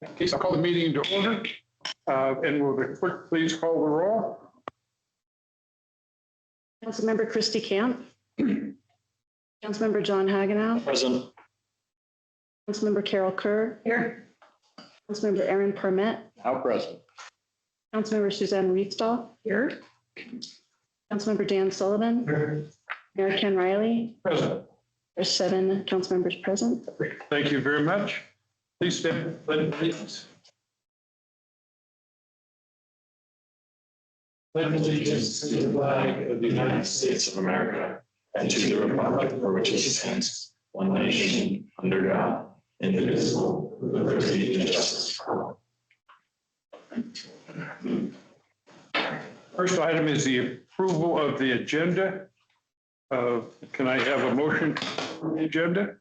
In case I'll call the meeting to order. And will the clerk please call the roll? Councilmember Christy Camp. Councilmember John Hagenow. Present. Councilmember Carol Kerr. Here. Councilmember Aaron Parmet. Now present. Councilmember Suzanne Reedstall. Here. Councilmember Dan Sullivan. Here. Mayor Ken Riley. Present. There's 7 council members present. Thank you very much. Please stand, please. Pledge allegiance to the flag of the United States of America and to the republic for which it stands, one nation, under God, indivisible, with liberty and justice for all. First item is the approval of the agenda. Can I have a motion for the agenda?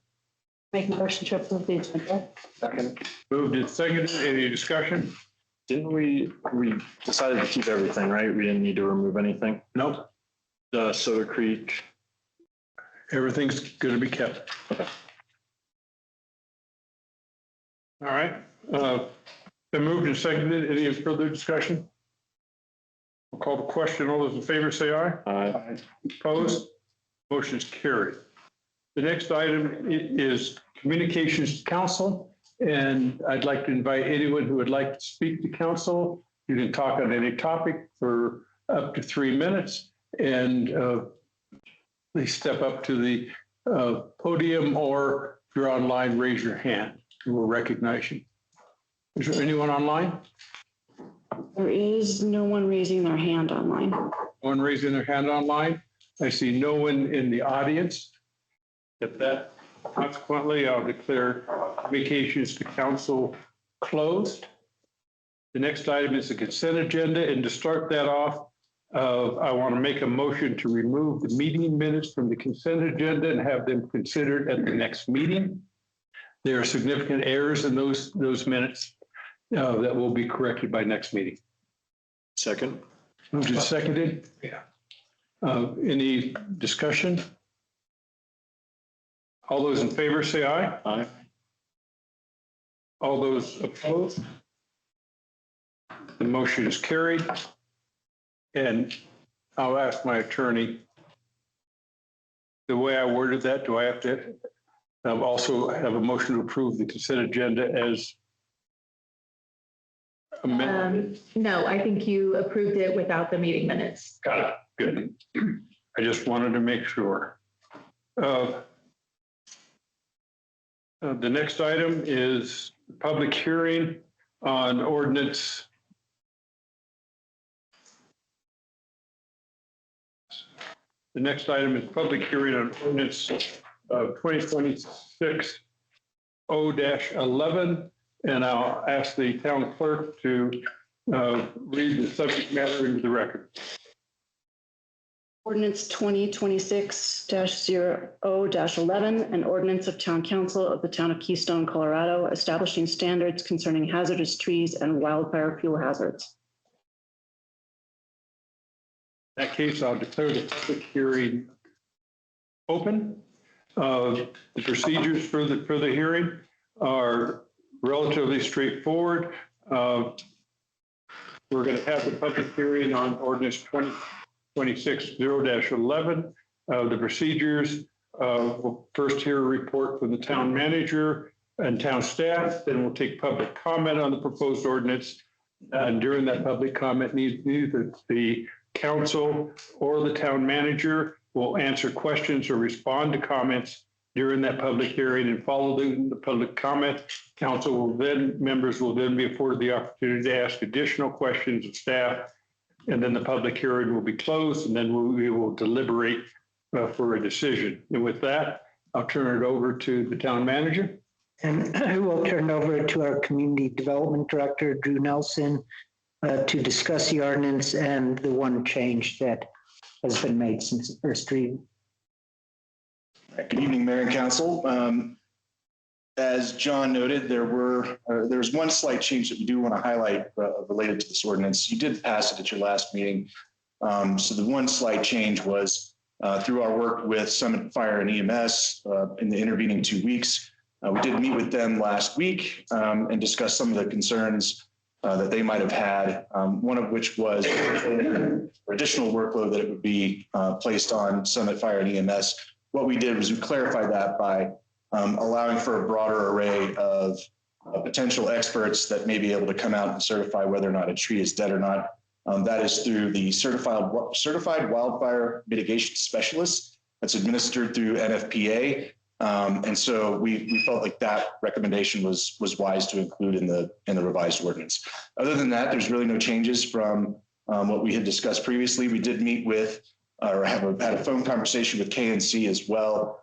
Make a motion to approve the agenda. Second. Moved and seconded. Any discussion? Didn't we decided to keep everything, right? We didn't need to remove anything. Nope. The Soda Creek. Everything's going to be kept. Okay. All right. Been moved and seconded. Any further discussion? I'll call the question. All those in favor say aye. Aye. Opposed? Motion is carried. The next item is communications to council. And I'd like to invite anyone who would like to speak to council. You can talk on any topic for up to 3 minutes. And please step up to the podium, or if you're online, raise your hand. We'll recognize you. Is there anyone online? There is no one raising their hand online. One raising their hand online? I see no one in the audience. If that, consequently, I'll declare communications to council closed. The next item is the consent agenda, and to start that off, I want to make a motion to remove the meeting minutes from the consent agenda and have them considered at the next meeting. There are significant errors in those minutes that will be corrected by next meeting. Second. Moved and seconded. Yeah. Any discussion? All those in favor say aye. Aye. All those opposed? The motion is carried. And I'll ask my attorney, the way I worded that, do I have to also have a motion to approve the consent agenda as amended? No, I think you approved it without the meeting minutes. Got it. Good. I just wanted to make sure. The next item is public hearing on ordinance. The next item is public hearing on ordinance 2026-0-11. And I'll ask the town clerk to read the subject matter into the record. Ordinance 2026-0-11, an ordinance of Town Council of the Town of Keystone, Colorado, establishing standards concerning hazardous trees and wildfire fuel hazards. In that case, I'll declare the public hearing open. The procedures for the hearing are relatively straightforward. We're going to have the public hearing on ordinance 2026-0-11. The procedures, we'll first hear a report from the town manager and town staff, then we'll take public comment on the proposed ordinance. And during that public comment, neither the council or the town manager will answer questions or respond to comments during that public hearing. And following the public comment, members will then be afforded the opportunity to ask additional questions of staff. And then the public hearing will be closed, and then we will deliberate for a decision. And with that, I'll turn it over to the town manager. And I will turn it over to our community development director, Drew Nelson, to discuss the ordinance and the one change that has been made since the first reading. Good evening, Mayor and Council. As John noted, there was one slight change that we do want to highlight related to this ordinance. You did pass it at your last meeting. So the one slight change was through our work with Summit Fire and EMS in the intervening 2 weeks, We did meet with them last week and discuss some of the concerns that they might have had, one of which was additional workload that it would be placed on Summit Fire and EMS. What we did was we clarified that by allowing for a broader array of potential experts that may be able to come out and certify whether or not a tree is dead or not. That is through the certified wildfire mitigation specialist that's administered through NFPA. And so we felt like that recommendation was wise to include in the revised ordinance. Other than that, there's really no changes from what we had discussed previously. We did meet with or had a phone conversation with KNC as well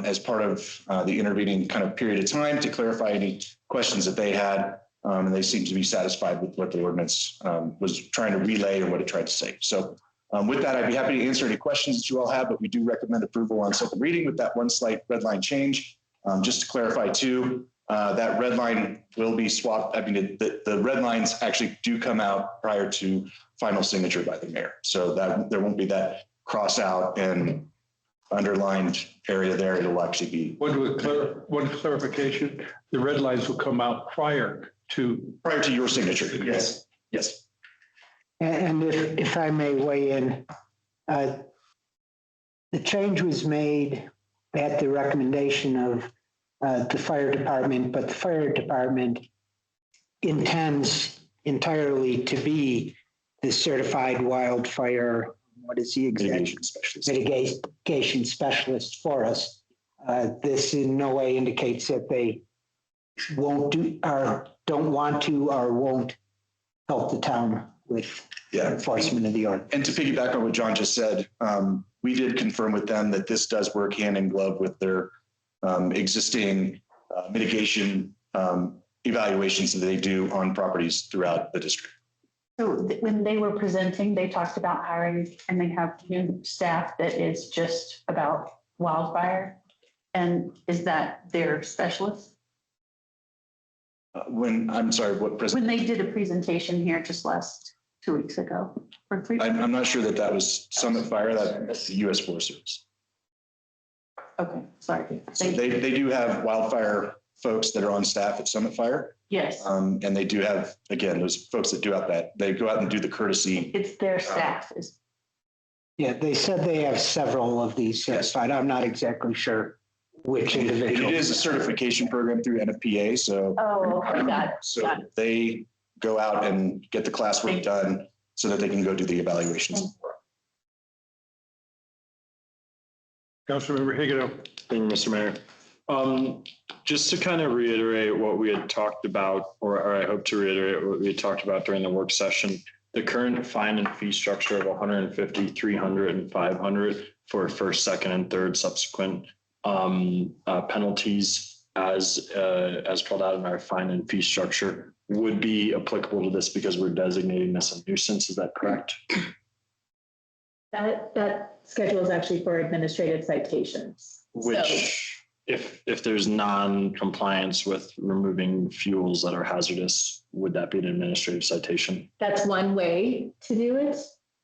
as part of the intervening kind of period of time to clarify any questions that they had. And they seemed to be satisfied with what the ordinance was trying to relay or what it tried to say. So with that, I'd be happy to answer any questions that you all have, but we do recommend approval on second reading with that one slight red line change. Just to clarify too, that red line will be swapped. I mean, the red lines actually do come out prior to final signature by the mayor. So that there won't be that cross out and underlined area there. It'll actually be. One clarification, the red lines will come out prior to your signature. Yes. Yes. And if I may weigh in, the change was made at the recommendation of the fire department, but the fire department intends entirely to be the certified wildfire, what is the exact mitigation specialist for us. This in no way indicates that they won't do or don't want to or won't help the town with enforcement of the ordinance. And to piggyback on what John just said, we did confirm with them that this does work hand in glove with their existing mitigation evaluations that they do on properties throughout the district. So when they were presenting, they talked about hiring and they have new staff that is just about wildfire. And is that their specialist? I'm sorry, what When they did a presentation here just last 2 weeks ago. Or 3 weeks. I'm not sure that that was Summit Fire, that's the U.S. Forest Service. Okay, sorry. So they do have wildfire folks that are on staff at Summit Fire. Yes, And they do have, again, those folks that do out that, they go out and do the courtesy. it's their staff is. Yeah, they said they have several of these certified. I'm not exactly sure which individual. It is a certification program through NFPA, so. Oh, okay, got it. So they go out and get the classwork done so that they can go do the evaluations. Councilmember Higino. Thank you, Mr. Mayor. Just to kind of reiterate what we had talked about, or I hope to reiterate what we had talked about during the work session, the current fine and fee structure of 150, 300, and 500 for first, second, and third subsequent penalties as called out in our fine and fee structure would be applicable to this because we're designating this a nuisance. Is that correct? That schedule is actually for administrative citations. Which, if there's non-compliance with removing fuels that are hazardous, would that be an administrative citation? That's one way to do it.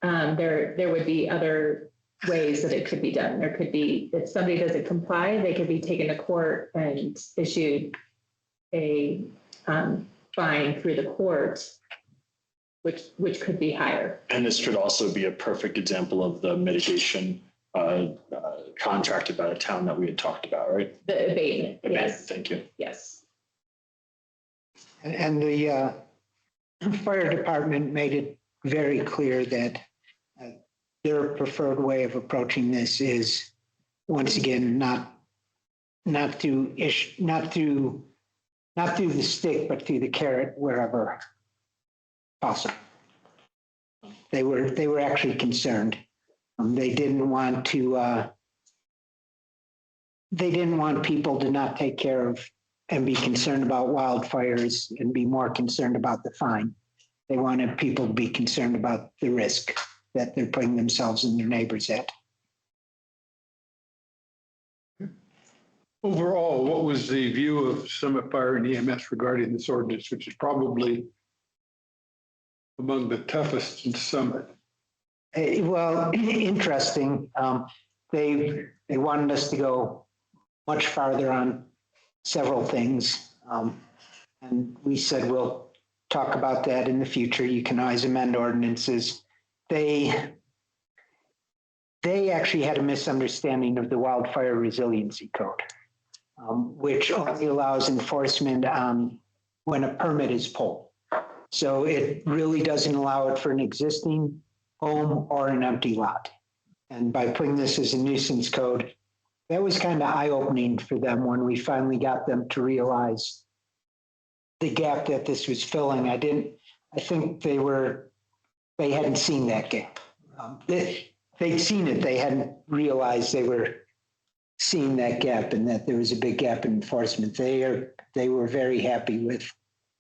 There would be other ways that it could be done. There could be, if somebody doesn't comply, they could be taken to court and issued a fine through the court, which could be higher. And this could also be a perfect example of the mitigation contracted by the town that we had talked about, right? The abatement, yes. Thank you. Yes. And the fire department made it very clear that their preferred way of approaching this is, once again, not through the stick, but through the carrot wherever possible. They were actually concerned. They didn't want people to not take care of and be concerned about wildfires and be more concerned about the fine. They wanted people to be concerned about the risk that they're putting themselves and their neighbors at. Overall, what was the view of Summit Fire and EMS regarding this ordinance, which is probably among the toughest in Summit? Well, interesting. They wanted us to go much farther on several things. And we said, we'll talk about that in the future. You can always amend ordinances. They actually had a misunderstanding of the wildfire resiliency code, which only allows enforcement when a permit is pulled. So it really doesn't allow it for an existing home or an empty lot. And by putting this as a nuisance code, that was kind of eye-opening for them when we finally got them to realize the gap that this was filling. I think they hadn't seen that gap. They'd seen it, they hadn't realized they were seeing that gap and that there was a big gap in enforcement. They were very happy with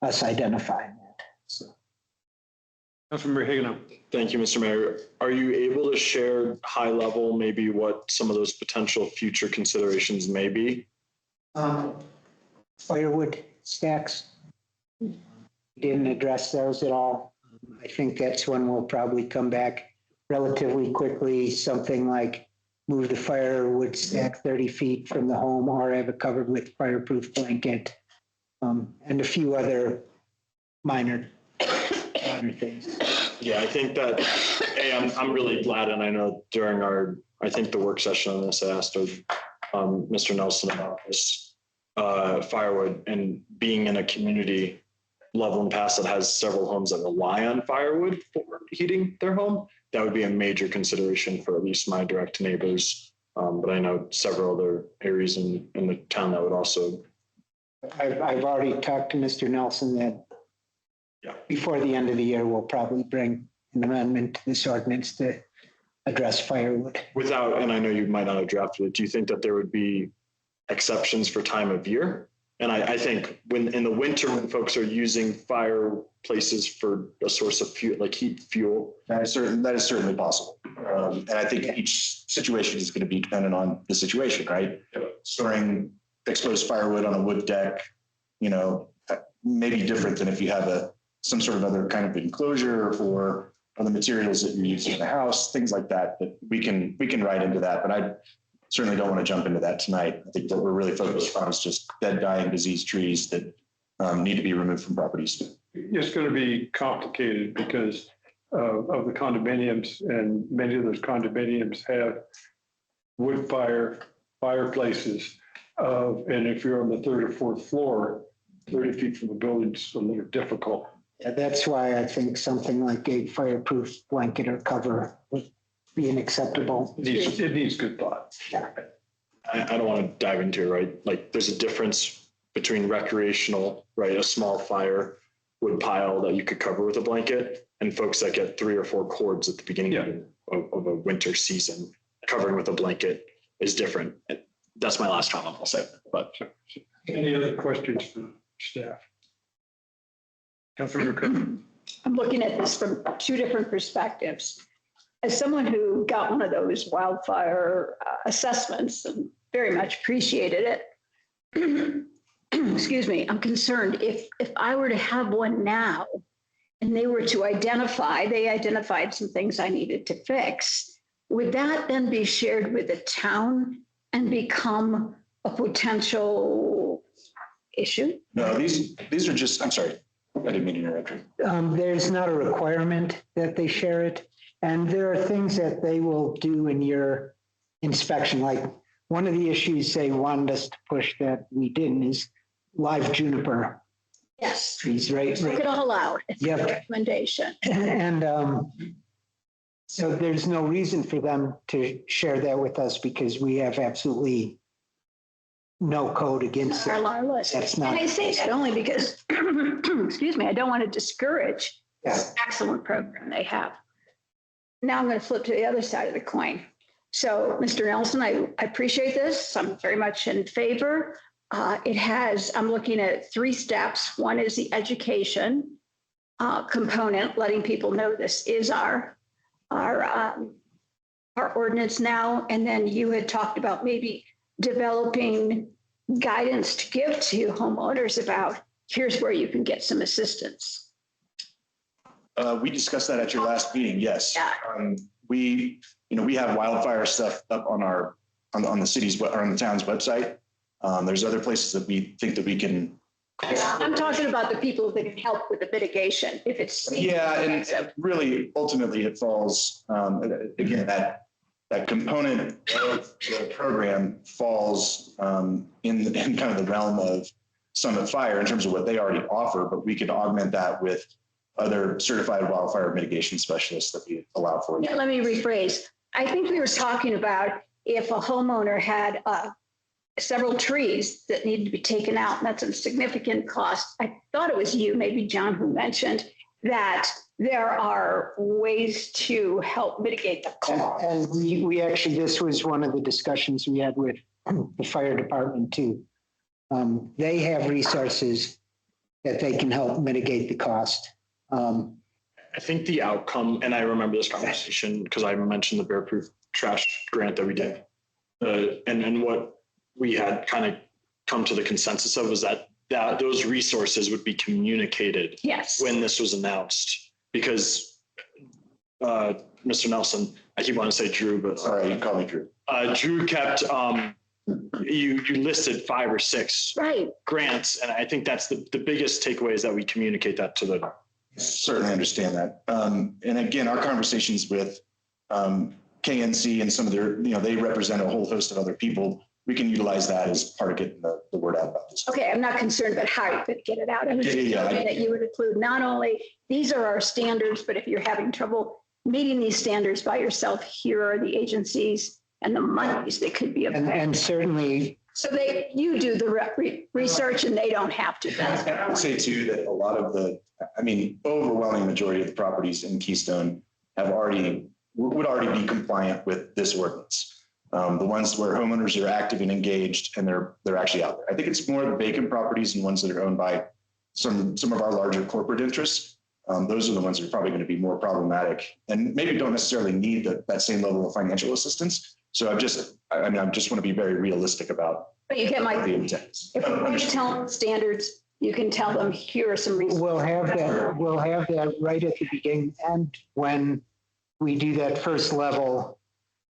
us identifying that. So. Councilmember Hagenow. Thank you, Mr. Mayor. Are you able to share high level, maybe what some of those potential future considerations may be? Firewood stacks. Didn't address those at all. I think that's one we'll probably come back relatively quickly. Something like move the firewood stack 30 feet from the home or have it covered with fireproof blanket, and a few other minor things. Yeah, I think that, I'm really glad, and I know during I think the work session on this, I asked Mr. Nelson about this firewood and being in a community Loveland Pass that has several homes that rely on firewood for heating their home. That would be a major consideration for at least my direct neighbors. But I know several other areas in the town that would also. I've already talked to Mr. Nelson that before the end of the year, we'll probably bring an amendment to this ordinance to address firewood. Without, and I know you might not have drafted it, do you think that there would be exceptions for time of year? And I think when in the winter, when folks are using fireplaces for a source of fuel, like heat fuel. That is certainly possible. And I think each situation is going to be dependent on the situation, right? Storing exposed firewood on a wood deck, may be different than if you have some sort of other kind of enclosure or the materials that you're using in the house, things like that, that we can write into that. But I certainly don't want to jump into that tonight. I think what we're really focused on is just dead, dying, diseased trees that need to be removed from properties. It's going to be complicated because of the condominiums, and many of those condominiums have wood fireplaces. And if you're on the third or fourth floor, 30 feet from the building is a little difficult. Yeah, that's why I think something like a fireproof blanket or cover would be acceptable. It needs good thought. Yeah. I don't want to dive into it, right? Like there's a difference between recreational, right? A small fire wood pile that you could cover with a blanket, and folks that get 3 or 4 cords at the beginning of a winter season covered with a blanket is different. That's my last comment, I'll say. But any other questions for staff? Councilmember Cook. I'm looking at this from 2 different perspectives. As someone who got one of those wildfire assessments and very much appreciated it, excuse me, I'm concerned if I were to have one now and they were to identified some things I needed to fix, would that then be shared with the town and become a potential issue? No, these are just, I'm sorry, I didn't mean to interrupt you. There's not a requirement that they share it. And there are things that they will do in your inspection. Like one of the issues they wanted us to push that we didn't is live juniper Yes. trees, right? Take it all out. It's a Yep. recommendation. And so there's no reason for them to share that with us because we have absolutely no code against it. Our list. That's not. And I say that only because, excuse me, I don't want to discourage Yeah. this excellent program they have. Now I'm going to flip to the other side of the coin. So, Mr. Nelson, I appreciate this. I'm very much in favor. I'm looking at 3 steps. One is the education component, letting people know this is our ordinance now. And then you had talked about maybe developing guidance to give to homeowners about here's where you can get some assistance. We discussed that at your last meeting. Yes. Yeah. We have wildfire stuff up on the city's or on the town's website. There's other places that we think that we can. I'm talking about the people that can help with the mitigation if it's. Yeah, and really, ultimately, it falls, again, that component of the program falls in kind of the realm of Summit Fire in terms of what they already offer, but we could augment that with other certified wildfire mitigation specialists that we allow for. Yeah, let me rephrase. I think we were talking about if a homeowner had several trees that needed to be taken out, and that's a significant cost. I thought it was you, maybe John, who mentioned that there are ways to help mitigate the cost. And we actually, this was one of the discussions we had with the fire department too. They have resources that they can help mitigate the cost. I think the outcome, and I remember this conversation because I mentioned the bear proof trash grant that we did. And what we had kind of come to the consensus of was that those resources would be communicated Yes. when this was announced, because Mr. Nelson, I keep wanting to say Drew, but Sorry, you call me Drew. Drew kept, you listed 5 or 6 Right. grants. And I think that's the biggest takeaway is that we communicate that to the. Certainly understand that. And again, our conversations with KNC and some of their, they represent a whole host of other people. We can utilize that as part of getting the word out about this. Okay, I'm not concerned about how you could get it out. I was just hoping that you would include not only, these are our standards, but if you're having trouble meeting these standards by yourself, here are the agencies and the monies that could be available. And certainly. So you do the research and they don't have to. And I would say too, that a lot of overwhelming majority of the properties in Keystone would already be compliant with this ordinance. The ones where homeowners are active and engaged and they're actually out there. I think it's more the vacant properties and ones that are owned by some of our larger corporate interests. Those are the ones that are probably going to be more problematic and maybe don't necessarily need that same level of financial assistance. So I just want to be very realistic about. But you get my, the intent. if you tell them standards, you can tell them, here are some reasons. We'll have that right at the beginning and when we do that first level.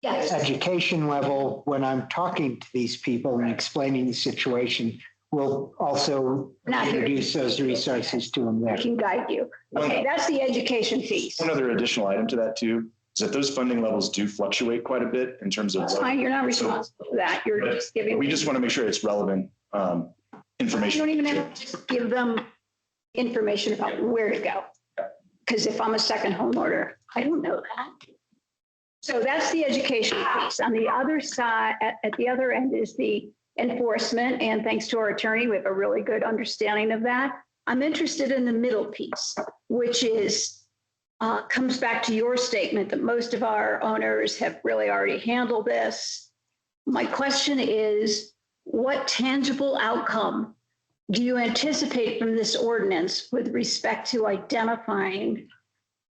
Yes. Education level, when I'm talking to these people and explaining the situation, we'll also introduce those resources to them there. I can guide you. Okay, that's the education piece. One other additional item to that too, is that those funding levels do fluctuate quite a bit in terms of. That's fine, you're not responsible for that. You're just giving. We just want to make sure it's relevant information. You don't even have to just give them information about where to go. Because if I'm a second homeowner, I don't know that. So that's the education piece. On the other side, at the other end is the enforcement. And thanks to our attorney, we have a really good understanding of that. I'm interested in the middle piece, which is, comes back to your statement that most of our owners have really already handled this. My question is, what tangible outcome do you anticipate from this ordinance with respect to identifying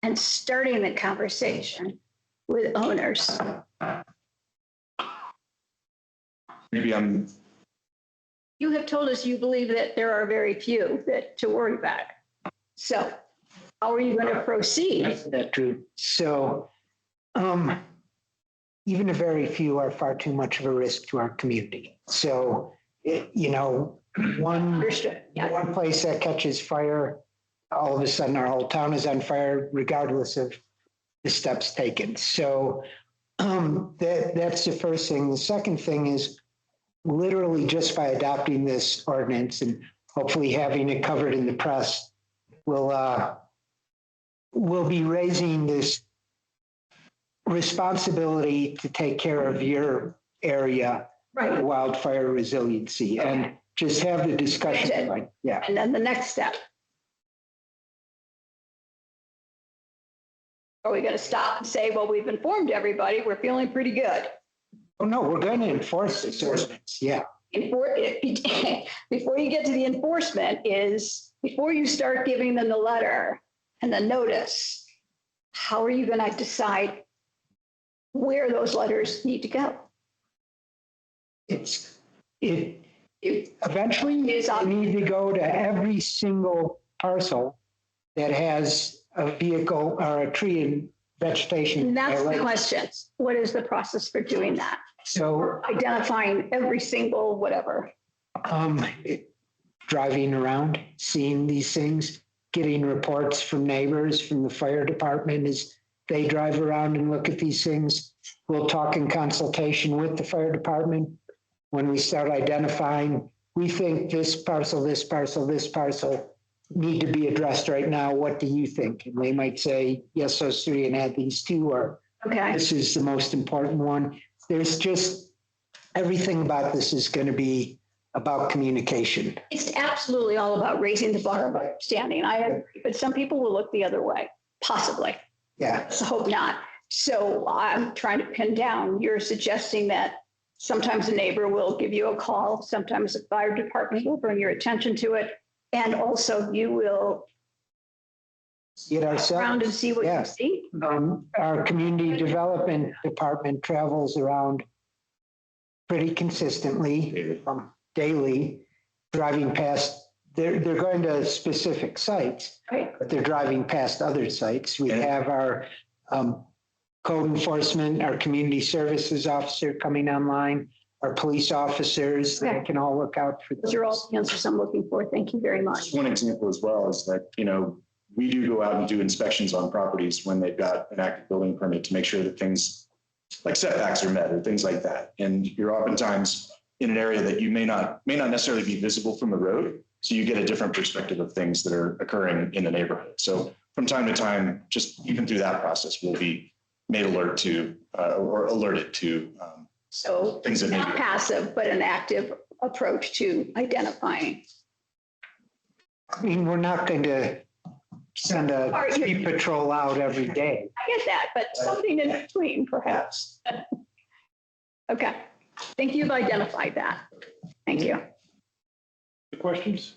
and starting the conversation with owners? Maybe You have told us you believe that there are very few to worry about. So how are you going to proceed? That's true. So even a very few are far too much of a risk to our community. So, one place that catches fire, all of a sudden our whole town is on fire, regardless of the steps taken. So that's the first thing. The second thing is literally just by adopting this ordinance and hopefully having it covered in the press, we'll be raising this responsibility to take care of your area, Right. wildfire resiliency, and just have the discussion. Like, yeah. And then the next step. Are we going to stop and say, well, we've informed everybody, we're feeling pretty good? Oh, no, we're going to enforce this ordinance. Yeah. Before you get to the enforcement is, before you start giving them the letter and the notice, how are you going to decide where those letters need to go? Eventually you need to go to every single parcel that has a vehicle or a tree and vegetation. And that's the question. What is the process for doing that? So Identifying every single whatever. Driving around, seeing these things, getting reports from neighbors, from the fire department as they drive around and look at these things. We'll talk in consultation with the fire department. When we start identifying, we think this parcel need to be addressed right now. What do you think? And they might say, yes, those three, and add these two, or Okay. this is the most important one. There's just, everything about this is going to be about communication. It's absolutely all about raising the bar of understanding. I agree, but some people will look the other way, possibly. Yeah. Let's hope not. So I'm trying to pin down, you're suggesting that sometimes a neighbor will give you a call, sometimes the fire department will bring your attention to it, and also you will See it ourselves. around and see what you Yes. see. Our community development department travels around pretty consistently, daily, driving past, they're going to specific sites, Right. but they're driving past other sites. We have our code enforcement, our community services officer coming online, our police officers, they can all look out for Those are all the answers I'm looking for. Thank you very much. One example as well is that, we do go out and do inspections on properties when they've got an active building permit to make sure that things like setbacks are met or things like that. And you're oftentimes in an area that you may not necessarily be visible from the road. So you get a different perspective of things that are occurring in the neighborhood. So from time to time, just even through that process, we'll be made alert to or alerted to So things that may not be. passive, but an active approach to identifying. I mean, we're not going to send a speed patrol out every day. I get that, but something in between perhaps. Okay, I think you've identified that. Thank you. Questions?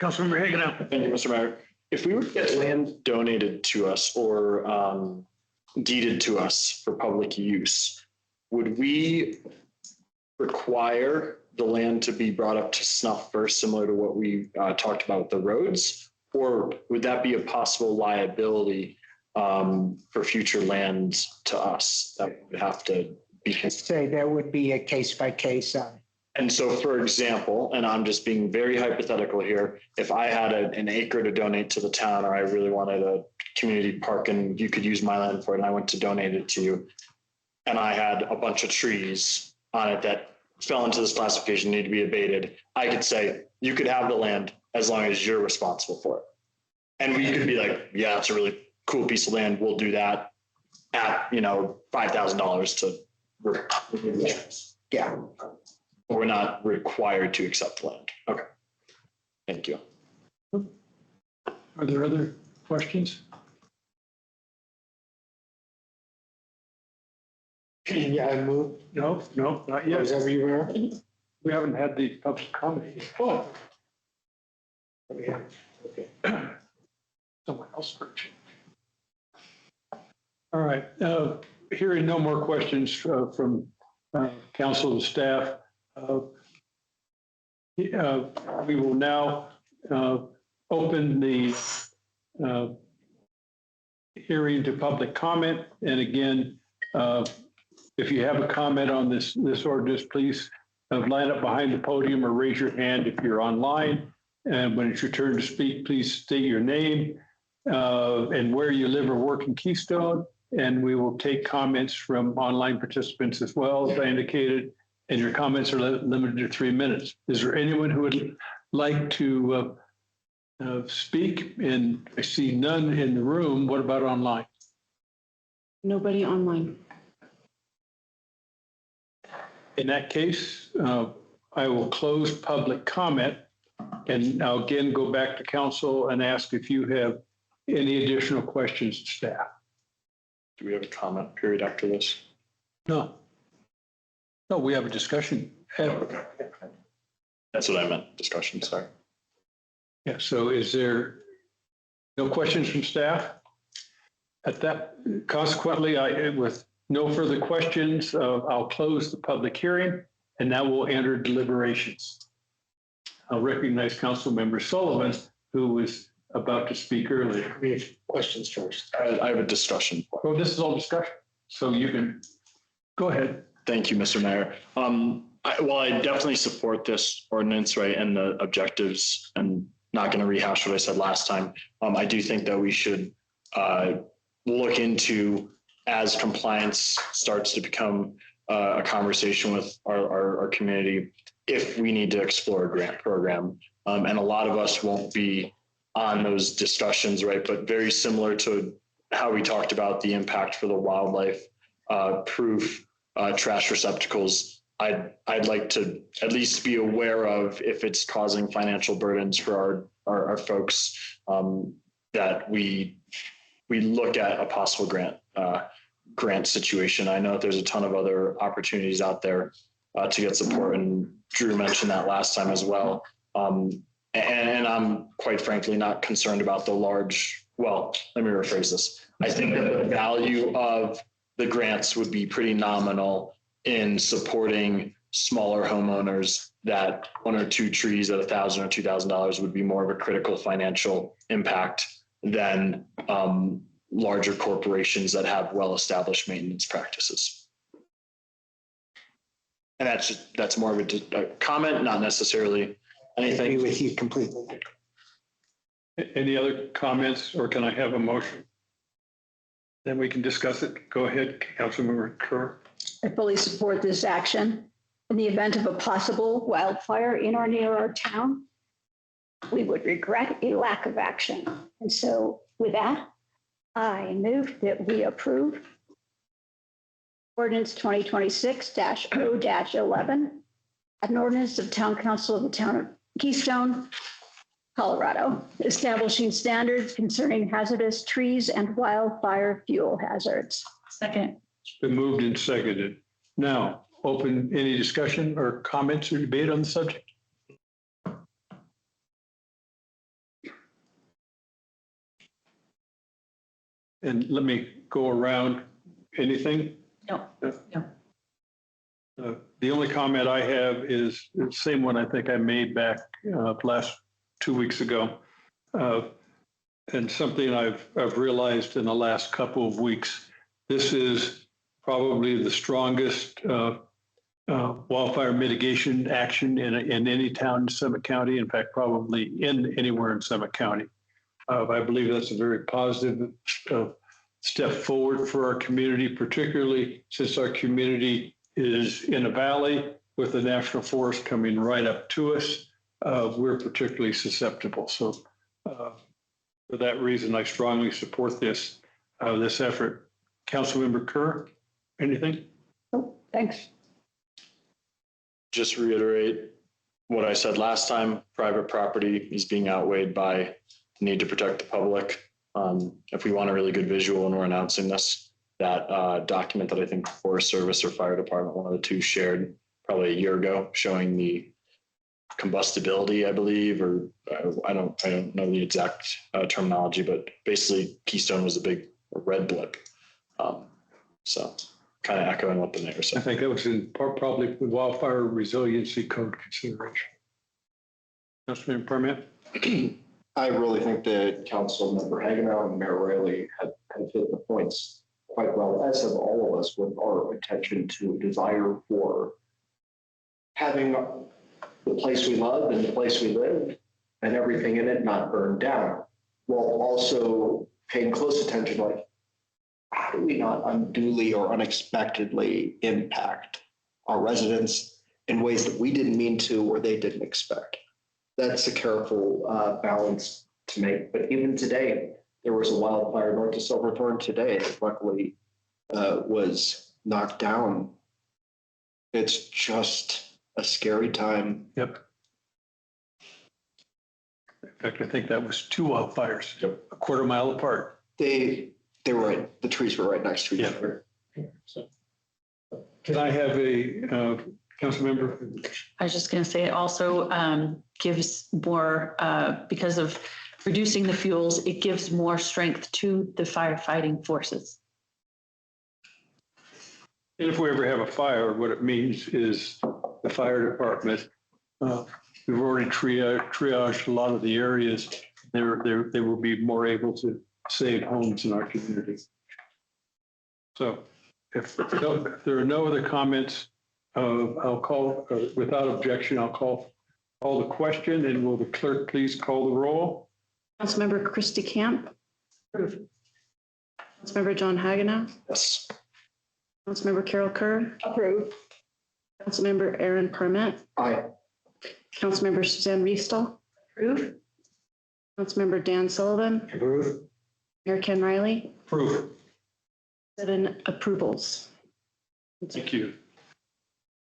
Councilmember Hagan. Thank you, Mr. Mayor. If we were to get land donated to us or deeded to us for public use, would we require the land to be brought up to snuff first, similar to what we talked about with the roads? Or would that be a possible liability for future lands to us that would have to be? Say there would be a case by case on. And so, for example, and I'm just being very hypothetical here, if I had an acre to donate to the town, or I really wanted a community park and you could use my land for it, and I went to donate it to you, and I had a bunch of trees on it that fell into this classification, need to be abated, I could say, you could have the land as long as you're responsible for it. And we could be like, yeah, it's a really cool piece of land. We'll do that at, $5,000 to remove the trees. Yeah. But we're not required to accept the land. Okay. Thank you. Are there other questions? Yeah, I moved. No, not yet. everywhere. We haven't had the public comment. Oh. Okay. Someone else first. All right, hearing no more questions from council and staff, we will now open the hearing to public comment. And again, if you have a comment on this ordinance, please line up behind the podium or raise your hand if you're online. And when it's your turn to speak, please state your name and where you live or work in Keystone. And we will take comments from online participants as well, as I indicated. And your comments are limited to 3 minutes. Is there anyone who would like to speak? And I see none in the room. What about online? Nobody online. In that case, I will close public comment. And I'll again go back to council and ask if you have any additional questions to staff. Do we have a comment period after this? No. No, we have a discussion. Okay. That's what I meant, discussion, sorry. Yeah, so is there no questions from staff? At that, consequently, with no further questions, I'll close the public hearing and now we'll enter deliberations. I'll recognize Councilmember Sullivan, who was about to speak earlier. We have questions first. I have a discussion. Well, this is all discussion, so you can go ahead. Thank you, Mr. Mayor. I definitely support this ordinance, right, and the objectives, and not going to rehash what I said last time. I do think that we should look into, as compliance starts to become a conversation with our community, if we need to explore a grant program. And a lot of us won't be on those discussions, right? But very similar to how we talked about the impact for the wildlife proof trash receptacles, I'd like to at least be aware of if it's causing financial burdens for our folks, that we look at a possible grant situation. I know that there's a ton of other opportunities out there to get support, and Drew mentioned that last time as well. And I'm quite frankly not concerned about the large, well, let me rephrase this. I think that the value of the grants would be pretty nominal in supporting smaller homeowners, that 1 or 2 trees at $1,000 or $2,000 would be more of a critical financial impact than larger corporations that have well-established maintenance practices. And that's more of a comment, not necessarily anything. I agree with you completely. Any other comments, or can I have a motion? Then we can discuss it. Go ahead, Councilmember Kerr. I fully support this action. In the event of a possible wildfire in or near our town, we would regret a lack of action. And so with that, I move that we approve ordinance 2026-0-11, an ordinance of Town Council of the Town of Keystone, Colorado, establishing standards concerning hazardous trees and wildfire fuel hazards. Second. It's been moved and seconded. Now, open any discussion or comments or debate on the subject. And let me go around. Anything? No, no. The only comment I have is the same one I think I made back last 2 weeks ago. And something I've realized in the last couple of weeks. This is probably the strongest wildfire mitigation action in any town in Summit County. In fact, probably anywhere in Summit County. I believe that's a very positive step forward for our community, particularly since our community is in a valley with the national forest coming right up to us. We're particularly susceptible. So for that reason, I strongly support this effort. Councilmember Kerr, anything? Oh, thanks. Just reiterate what I said last time. Private property is being outweighed by the need to protect the public. If we want a really good visual when we're announcing this, that document that I think Forest Service or Fire Department, one of the two, shared probably a year ago, showing the combustibility, I believe, or I don't know the exact terminology, but basically Keystone was a big red blip. So kind of echoing what the mayor I said. think that was in probably the wildfire resiliency code consideration. Councilman Permit. I really think that Councilmember Hagenow and Mayor Riley have hit the points quite well, as have all of us, with our attention to desire for having the place we love and the place we live and everything in it not burned down, while also paying close attention, like, how do we not unduly or unexpectedly impact our residents in ways that we didn't mean to or they didn't expect? That's a careful balance to make. But even today, there was a wildfire north of Silverthorne today that luckily was knocked down. It's just a scary time. Yep. In fact, I think that was 2 wildfires, a quarter mile apart. They were right. The trees were right next to each other. So, can I have a council member? I was just going to say it also gives more, because of reducing the fuels, it gives more strength to the firefighting forces. And if we ever have a fire, what it means is the fire department, we've already triaged a lot of the areas. They will be more able to save homes in our community. So if there are no other comments, I'll call, without objection, I'll call the question, and will the clerk please call the roll? Councilmember Christie Camp. Approve. Councilmember John Hagenow. Yes. Councilmember Carol Kerr. Approve. Councilmember Aaron Parmet. Aye. Councilmember Suzanne Riestal. Approve. Councilmember Dan Sullivan. Approve. Mayor Ken Riley. Approve. 7 approvals. Thank you.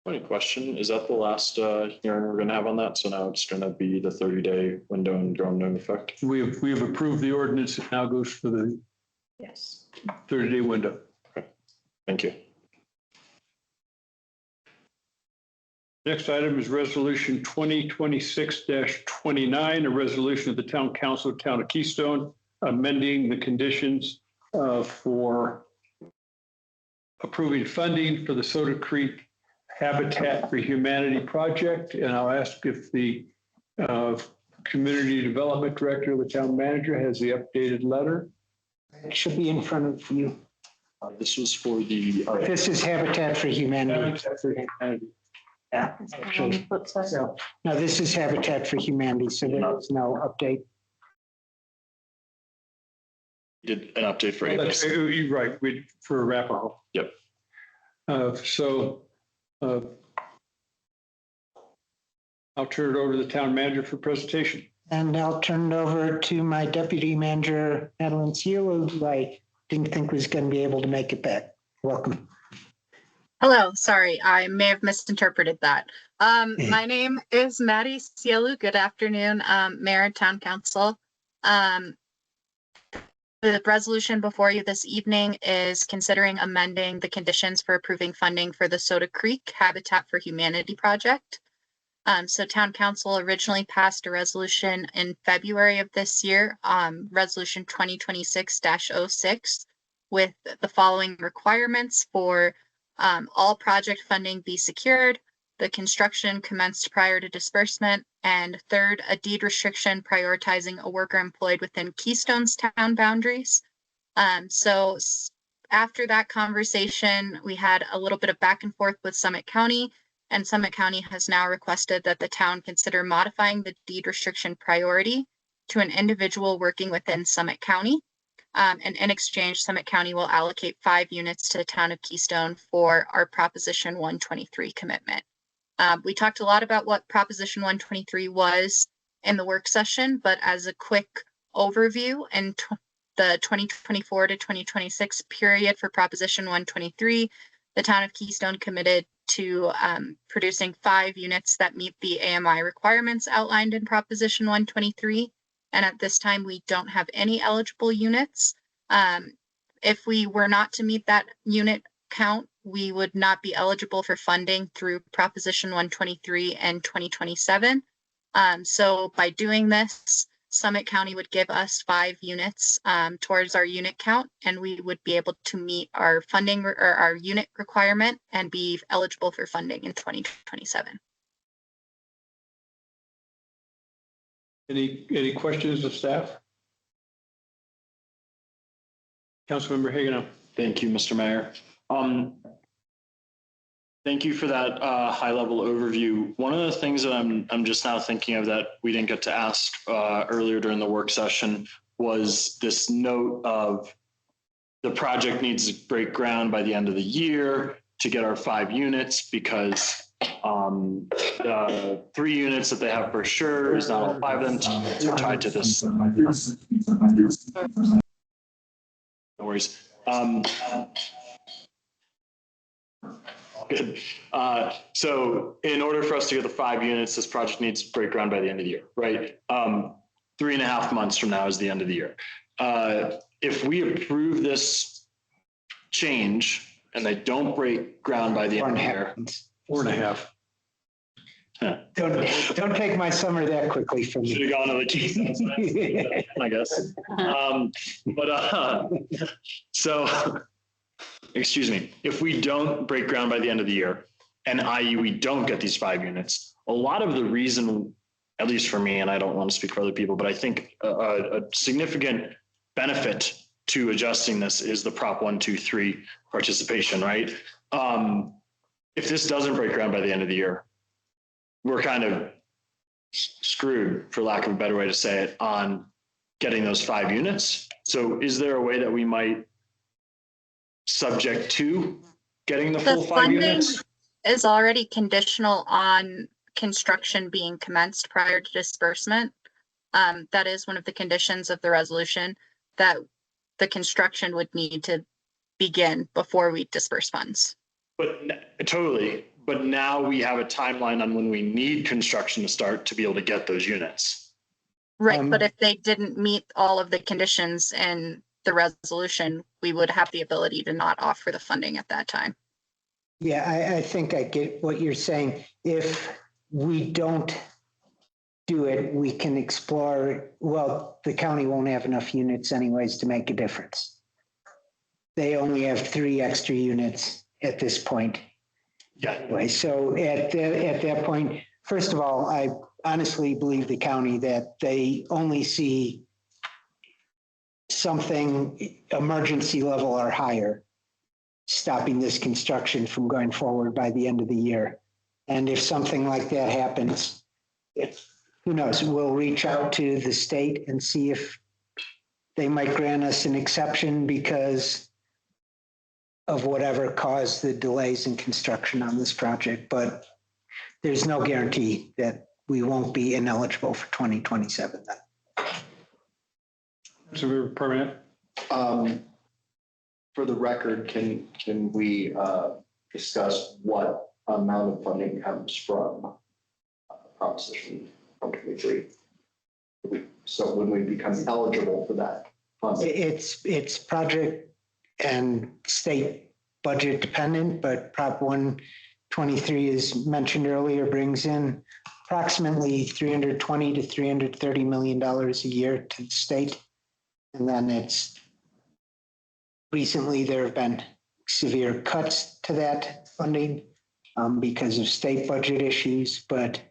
Funny question, is that the last hearing we're gonna have on that? So now it's gonna be the 30-day window and go into effect? We have approved the ordinance. It now goes for the Yes. 30-day window. Thank you. Next item is resolution 2026-29, a resolution of the town council of town of Keystone, amending the conditions for approving funding for the Soda Creek Habitat for Humanity project. And I'll ask if the community development director of the town manager has the updated letter. It should be in front of you. This was for the. This is Habitat for Humanity. Habitat for Humanity. Yeah. actually. So, no, this is Habitat for Humanity, so there's no update. Did an update for Well, April. that's, you're right, for Arapahoe. Yep. I'll turn it over to the town manager for presentation. And I'll turn it over to my deputy manager, Madeline Cielo, who I didn't think was going to be able to make it back. Welcome. Hello, sorry, I may have misinterpreted that. My name is Maddie Cielu. Good afternoon, Mayor and Town Council. The resolution before you this evening is considering amending the conditions for approving funding for the Soda Creek Habitat for Humanity project. So Town Council originally passed a resolution in February of this year, Resolution 2026-06, with the following requirements for all project funding be secured, the construction commenced prior to disbursement, and third, a deed restriction prioritizing a worker employed within Keystone's town boundaries. So after that conversation, we had a little bit of back and forth with Summit County, and Summit County has now requested that the town consider modifying the deed restriction priority to an individual working within Summit County. And in exchange, Summit County will allocate 5 units to the town of Keystone for our Proposition 123 commitment. We talked a lot about what Proposition 123 was in the work session, but as a quick overview, in the 2024 to 2026 period for Proposition 123, the town of Keystone committed to producing 5 units that meet the AMI requirements outlined in Proposition 123. And at this time, we don't have any eligible units. If we were not to meet that unit count, we would not be eligible for funding through Proposition 123 and 2027. So by doing this, Summit County would give us 5 units towards our unit count, and we would be able to meet our funding or our unit requirement and be eligible for funding in 2027. Any questions of staff? Councilmember Hagenow. Thank you, Mr. Mayor. Thank you for that high level overview. One of the things that I'm just now thinking of that we didn't get to ask earlier during the work session was this note of the project needs to break ground by the end of the year to get our 5 units, because the 3 units that they have for sure is not all 5 of them tied to this. No worries. Good. So in order for us to get the 5 units, this project needs to break ground by the end of the year, right? 3.5 months from now is the end of the year. If we approve this change and they don't break ground by the end of the year, 4.5. Don't take my summer that quickly from should me. have gone to the Keystone, I guess. So, excuse me, if we don't break ground by the end of the year, and i.e. we don't get these 5 units, a lot of the reason, at least for me, and I don't want to speak for other people, but I think a significant benefit to adjusting this is the Prop 123 participation, right? if this doesn't break ground by the end of the year, we're kind of screwed, for lack of a better way to say it, on getting those 5 units. So is there a way that we might, subject to getting the full 5 funding units? is already conditional on construction being commenced prior to disbursement. That is one of the conditions of the resolution, that the construction would need to begin before we disperse funds. But totally. But now we have a timeline on when we need construction to start to be able to get those units. Right, but if they didn't meet all of the conditions in the resolution, we would have the ability to not offer the funding at that time. Yeah, I think I get what you're saying. If we don't do it, we can explore, well, the county won't have enough units anyways to make a difference. They only have 3 extra units at this point. Yeah. Anyway, so at that point, first of all, I honestly believe the county that they only see something emergency level or higher stopping this construction from going forward by the end of the year. And if something like that happens, who knows, we'll reach out to the state and see if they might grant us an exception because of whatever caused the delays in construction on this project. But there's no guarantee that we won't be ineligible for 2027 then. So we're permanent. For the record, can we discuss what amount of funding comes from Proposition 123? So when we become eligible for that funding? It's project and state budget dependent, but Prop 123, as mentioned earlier, brings in approximately $320 to $330 million a year to the state. And then recently there have been severe cuts to that funding because of state budget issues, but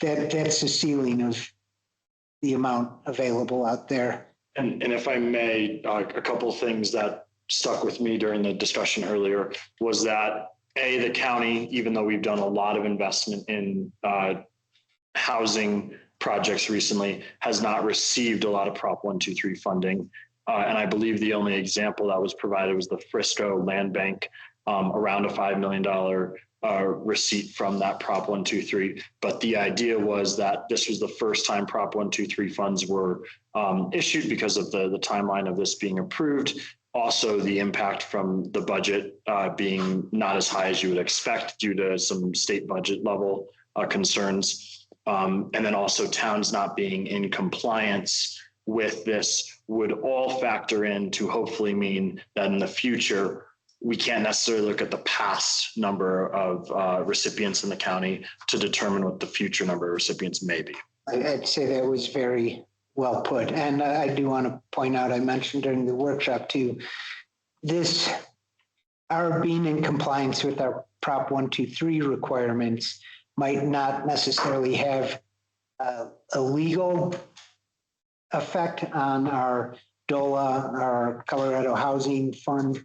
that's the ceiling of the amount available out there. And if I may, a couple of things that stuck with me during the discussion earlier was that the county, even though we've done a lot of investment in housing projects recently, has not received a lot of Prop 123 funding. And I believe the only example that was provided was the Frisco Land Bank, around a $5 million receipt from that Prop 123. But the idea was that this was the first time Prop 123 funds were issued because of the timeline of this being approved. Also, the impact from the budget being not as high as you would expect due to some state budget level concerns. And then also towns not being in compliance with this would all factor in to hopefully mean that in the future, we can't necessarily look at the past number of recipients in the county to determine what the future number of recipients may be. I'd say that was very well put. And I do want to point out, I mentioned during the workshop too, our being in compliance with our Prop 123 requirements might not necessarily have a legal effect on our DOLA, our Colorado Housing Fund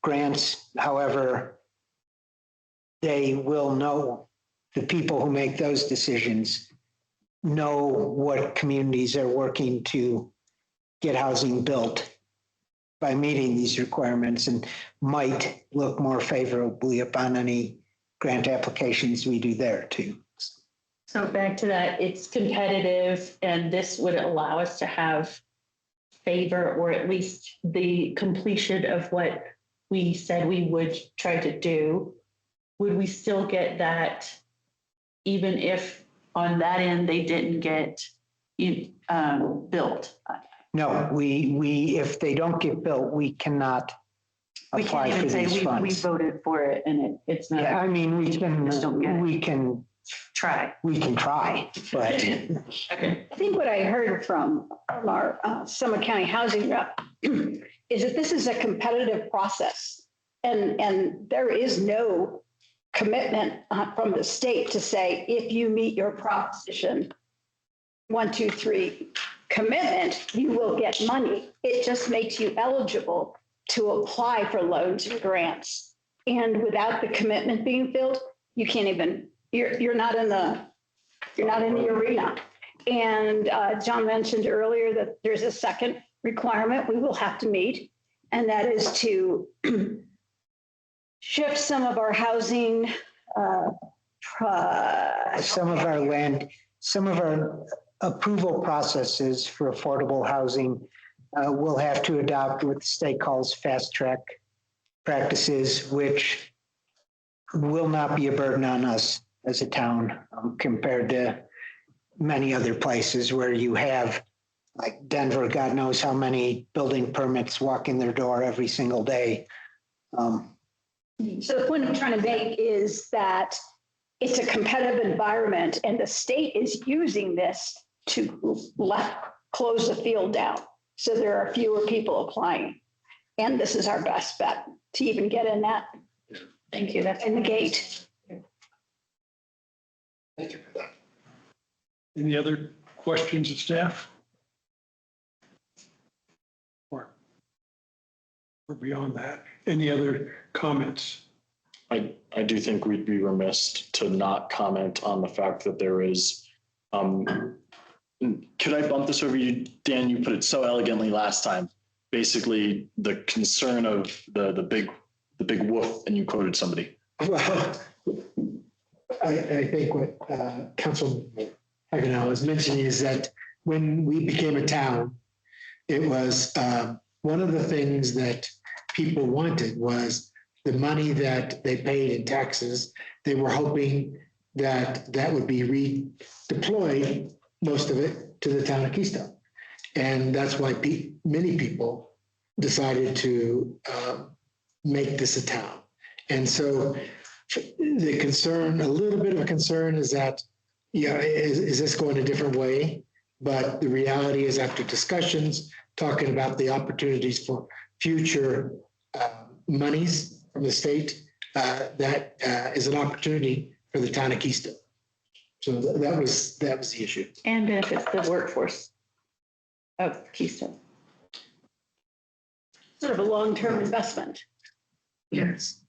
grants. However, they will know, the people who make those decisions know what communities are working to get housing built by meeting these requirements and might look more favorably upon any grant applications we do there too. So back to that, it's competitive and this would allow us to have favor or at least the completion of what we said we would try to do. Would we still get that even if on that end they didn't get built? No, we if they don't get built, we cannot We apply can't for even say these we funds. voted for it and it's not. Yeah, I mean, we just don't get it. can Try. try, but Okay. I think what I heard from our Summit County housing rep is that this is a competitive process and there is no commitment from the state to say, if you meet your Proposition 123 commitment, you will get money. It just makes you eligible to apply for loans and grants And without the commitment being filled, you can't even, you're not in the arena. And John mentioned earlier that there's a second requirement we will have to meet, and that is to shift some of our housing, some of our approval processes for affordable housing will have to adopt what the state calls fast track practices, which will not be a burden on us as a town compared to many other places where you have, like Denver, God knows how many building permits walk in their door every single day. So the point I'm trying to make is that it's a competitive environment and the state is using this to close the field down. So there are fewer people applying. And this is our best bet to even get in that. Thank you. That's in the gate. Thank you for that. Any other questions of staff? Or beyond that, any other comments? I do think we'd be remiss to not comment on the fact that there is, could I bump this over you, Dan? You put it so elegantly last time. Basically, the concern of the big woof, and you quoted somebody. Well, I think what Council Hagenow was mentioning is that when we became a town, it was one of the things that people wanted was the money that they paid in taxes. They were hoping that that would be redeployed, most of it, to the town of Keystone. And that's why many people decided to make this a town. And so the concern, a little bit of a concern is that, is this going a different way? But the reality is, after discussions, talking about the opportunities for future monies from the state, that is an opportunity for the town of Keystone. So that was the issue. and benefits the workforce of Keystone. Sort of a long-term investment. Yes.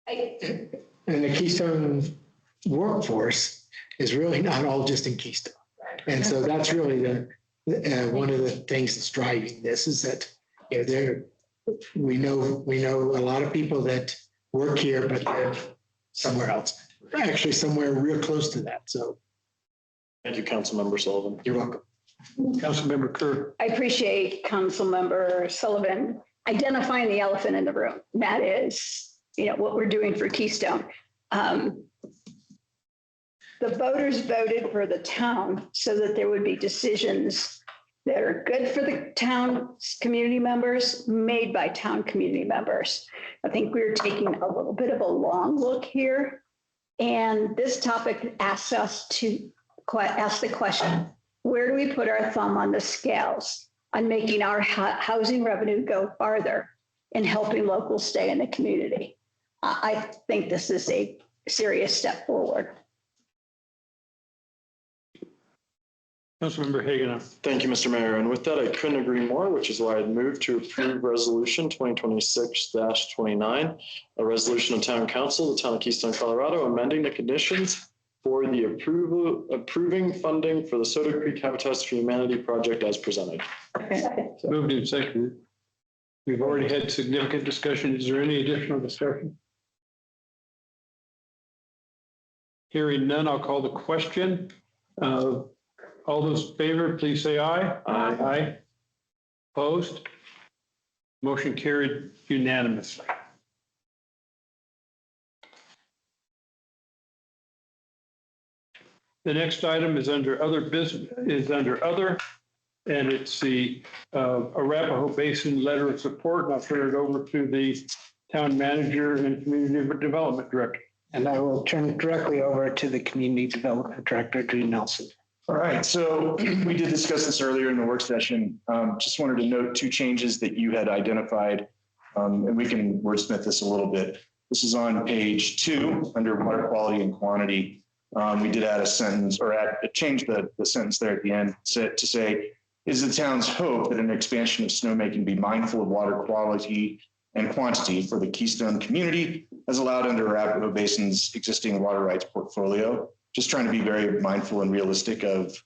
I- And the Keystone workforce is really not all just in Keystone. And so that's really one of the things that's driving this is that we know a lot of people that work here but live somewhere else, actually somewhere real close to that. So Thank you, Councilmember Sullivan. you're welcome. Councilmember Kerr. I appreciate Councilmember Sullivan identifying the elephant in the room. And that is, what we're doing for Keystone. The voters voted for the town so that there would be decisions that are good for the town's community members, made by town community members. I think we're taking a little bit of a long look here. And this topic asks us to ask the question, where do we put our thumb on the scales on making our housing revenue go farther and helping locals stay in the community? I think this is a serious step forward. Councilmember Hagenow. Thank you, Mr. Mayor. And with that, I couldn't agree more, which is why I'd move to approve resolution 2026-29, a resolution of Town Council, the Town of Keystone, Colorado, amending the conditions for the approving funding for the Soda Creek Habitats for Humanity project as presented. Moved and seconded. We've already had significant discussion. Is there any additional discussion? Hearing none, I'll call the question. All those in favor, please say aye. Aye. Aye. Opposed? Motion carried unanimously. The next item is under other business, and it's the Arapahoe Basin Letter of Support. And I'll turn it over to the town manager and community development director. And I will turn it directly over to the community development director, Drew Nelson. All right, so we did discuss this earlier in the work session. Just wanted to note two changes that you had identified, and we can wordsmith this a little bit. This is on page 2 under water quality and quantity. We did add a sentence or change the sentence there at the end to say, is the town's hope that an expansion of snowmaking be mindful of water quality and quantity for the Keystone community as allowed under Arapahoe Basin's existing water rights portfolio. Just trying to be very mindful and realistic of.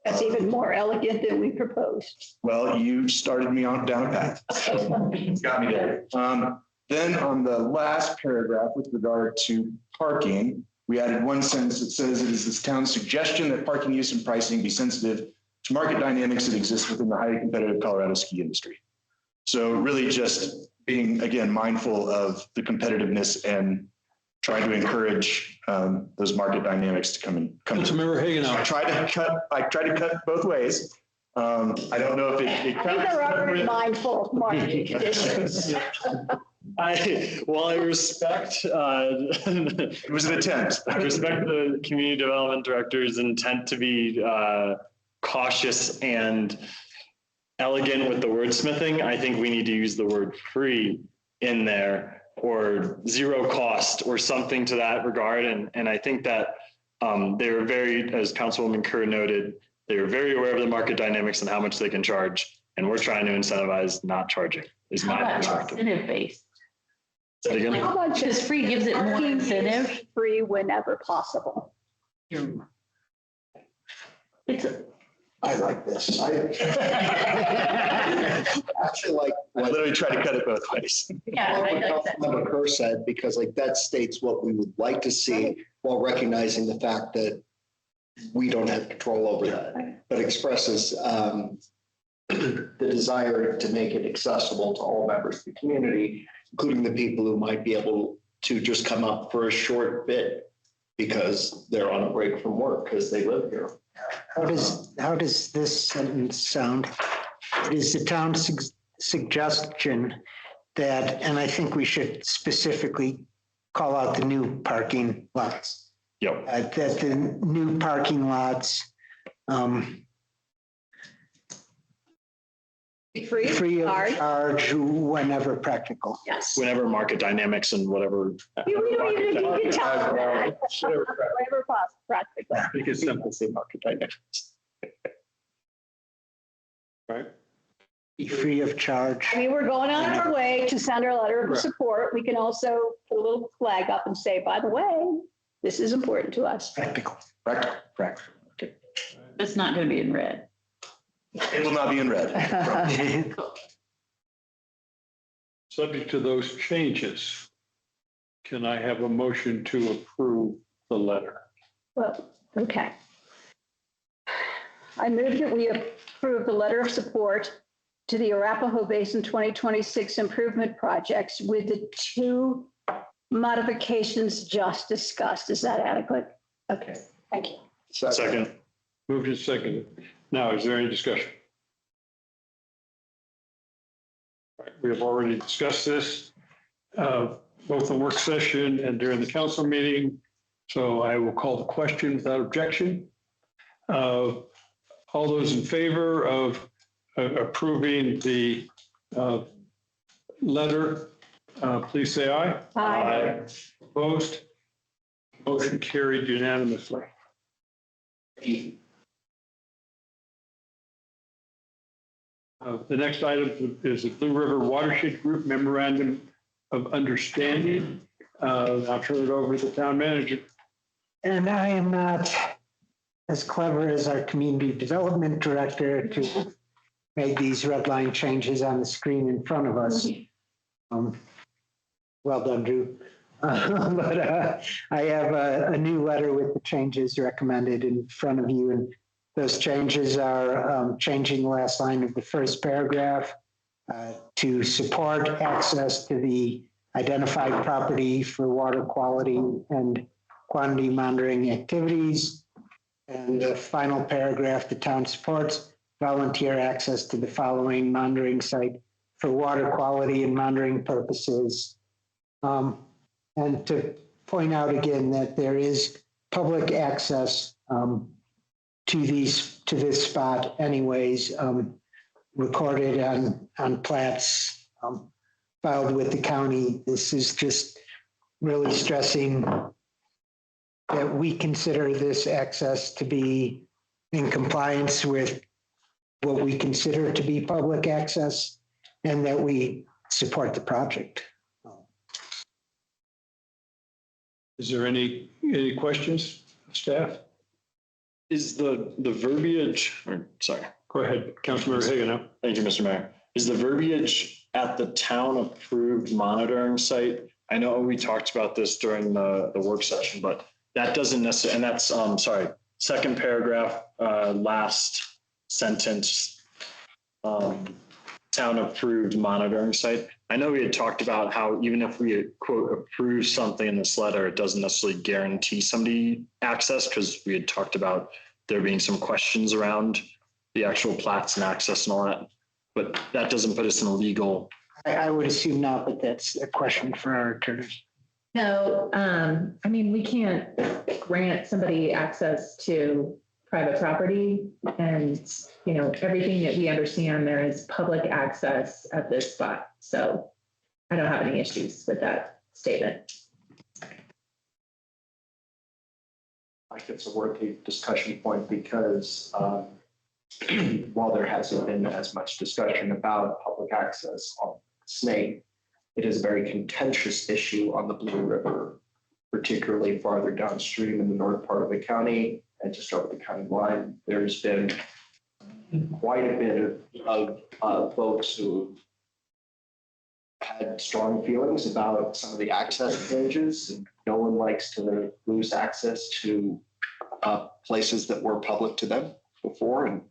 That's even more elegant than we proposed. Well, you started me on down a path. So it's got me there. Then on the last paragraph with regard to parking, we added one sentence that says it is this town's suggestion that parking use and pricing be sensitive to market dynamics that exist within the highly competitive Colorado ski industry. So really just being, again, mindful of the competitiveness and trying to encourage those market dynamics to come in. Councilmember Hagan. I tried to cut both ways. I don't know if it I think they're already mindful of market conditions. I respect, It was an attempt. I respect the community development director's intent to be cautious and elegant with the wordsmithing. I think we need to use the word free in there or zero cost or something to that regard. And I think that they were very, as Councilwoman Kerr noted, they were very aware of the market dynamics and how much they can charge. And we're trying to incentivize not charging is How my about perspective. incentive based? Say it again? How about Because just free gives it more parking is incentive. free whenever possible? It's, I like this. I actually like I literally tried to cut it both ways. yeah, I like that. Councilmember Kerr said, because like that states what we would like to see while recognizing the fact that we don't have control over that, but expresses the desire to make it accessible to all members of the community, including the people who might be able to just come up for a short bit because they're on a break from work because they live here. How does this sentence sound? It is the town's suggestion that, and I think we should specifically call out the new parking lots. Yep. That the new parking lots free of charge whenever practical. Yes. Whenever market dynamics and whatever. We don't even need to tell them that. Whenever practical. Make it simple, say market dynamics. Right? Be free of charge. I mean, we're going on our way to send our letter of Right. support. We can also put a little flag up and say, by the way, this is important to us. Practical. Practical. It's not going to be in red. It will not be in red. Subject to those changes, can I have a motion to approve the letter? Well, okay. I move that we approve the letter of support to the Arapahoe Basin 2026 improvement projects with the two modifications just discussed. Is that adequate? Okay, thank you. Second. Moved and seconded. Now, is there any discussion? All right, we have already discussed this, both in work session and during the council meeting. So I will call the question without objection. All those in favor of approving the letter, please say aye. Aye. Opposed? Motion carried unanimously. The next item is the Blue River Watershed Group Memorandum of Understanding. I'll turn it over to the town manager. And I am not as clever as our community development director to make these red line changes on the screen in front of us. Well done, Drew. But I have a new letter with the changes recommended in front of you. And those changes are changing the last line of the first paragraph to support access to the identified property for water quality and quantity monitoring activities. And the final paragraph, the town supports volunteer access to the following monitoring site for water quality and monitoring purposes. And to point out again that there is public access to this spot anyways, recorded on plats filed with the county. This is just really stressing that we consider this access to be in compliance with what we consider to be public access, and that we support the project. Is there any questions, staff? Is the verbiage, or sorry, Go ahead, Councilmember Hagan. thank you, Mr. Mayor. Is the verbiage at the town approved monitoring site? I know we talked about this during the work session, but that doesn't necessarily, and that's, sorry, second paragraph, last sentence, town approved monitoring site. I know we had talked about how even if we quote approve something in this letter, it doesn't necessarily guarantee somebody access, because we had talked about there being some questions around the actual plats and access and all that. But that doesn't put us in a legal. I would assume not, but that's a question for our attorneys. No, I mean, we can't grant somebody access to private property, and, you know, everything that we understand there is public access at this spot. So I don't have any issues with that statement. I think it's a worthy discussion point because while there hasn't been as much discussion about public access on Snake, it is a very contentious issue on the Blue River, particularly farther downstream in the north part of the county and just over the county line. There's been quite a bit of folks who had strong feelings about some of the access changes, and no one likes to lose access to places that were public to them before. And